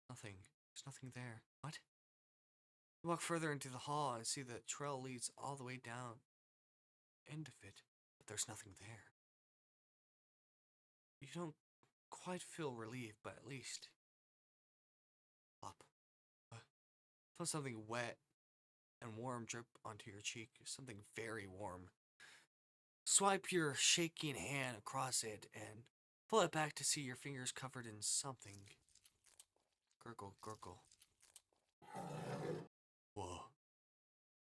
Nothing. There's nothing there. What? You walk further into the hall and see the trail leads all the way down. End of it, but there's nothing there. You don't quite feel relieved, but at least... Plop. Feel something wet and warm drip onto your cheek. Something very warm. Swipe your shaking hand across it and pull it back to see your fingers covered in something. Gurgle, gurgle. Whoa.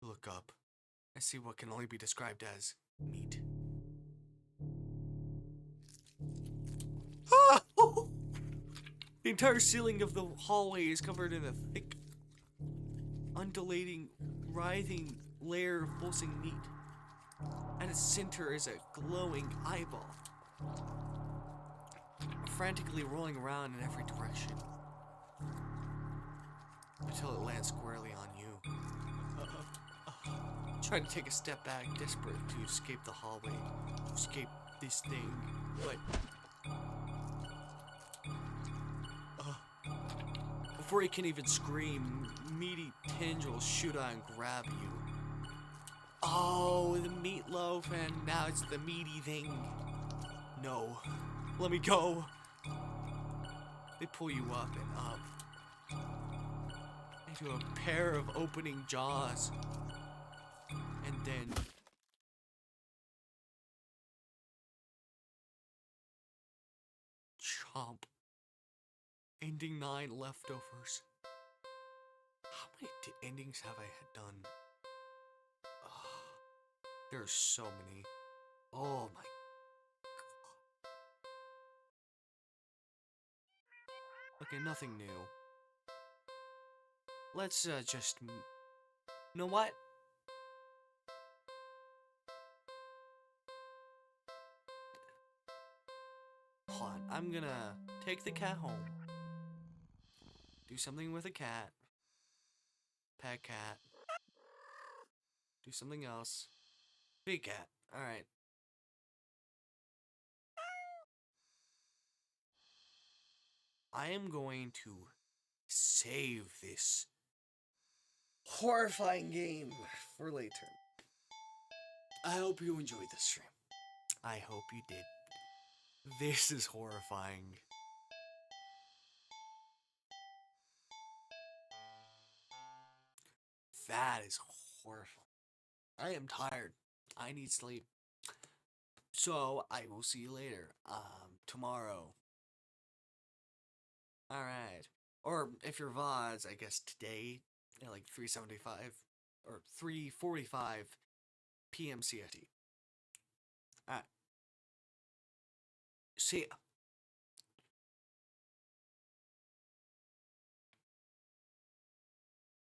Look up. I see what can only be described as meat. Ah! The entire ceiling of the hallway is covered in a thick, undulating, writhing layer of pulsing meat. At its center is a glowing eyeball, frantically rolling around in every direction until it lands squarely on you. Trying to take a step back, desperate to escape the hallway, to escape this thing, but before you can even scream, meaty tendrils shoot out and grab you. Oh, the meatloaf, and now it's the meaty thing. No, let me go. They pull you up and up into a pair of opening jaws, and then chomp. Ending 9 leftovers. How many endings have I had done? There's so many. Oh my god. Okay, nothing new. Let's just... You know what? Hold on. I'm gonna take the cat home. Do something with a cat. Pet cat. Do something else. Big cat. Alright. I am going to save this horrifying game for later. I hope you enjoyed this stream. I hope you did. This is horrifying. That is horrifying. I am tired. I need sleep. So I will see you later. Tomorrow. Alright. Or if you're VODs, I guess today at like 3:75 or 3:45 p.m. CST. Alright. See ya.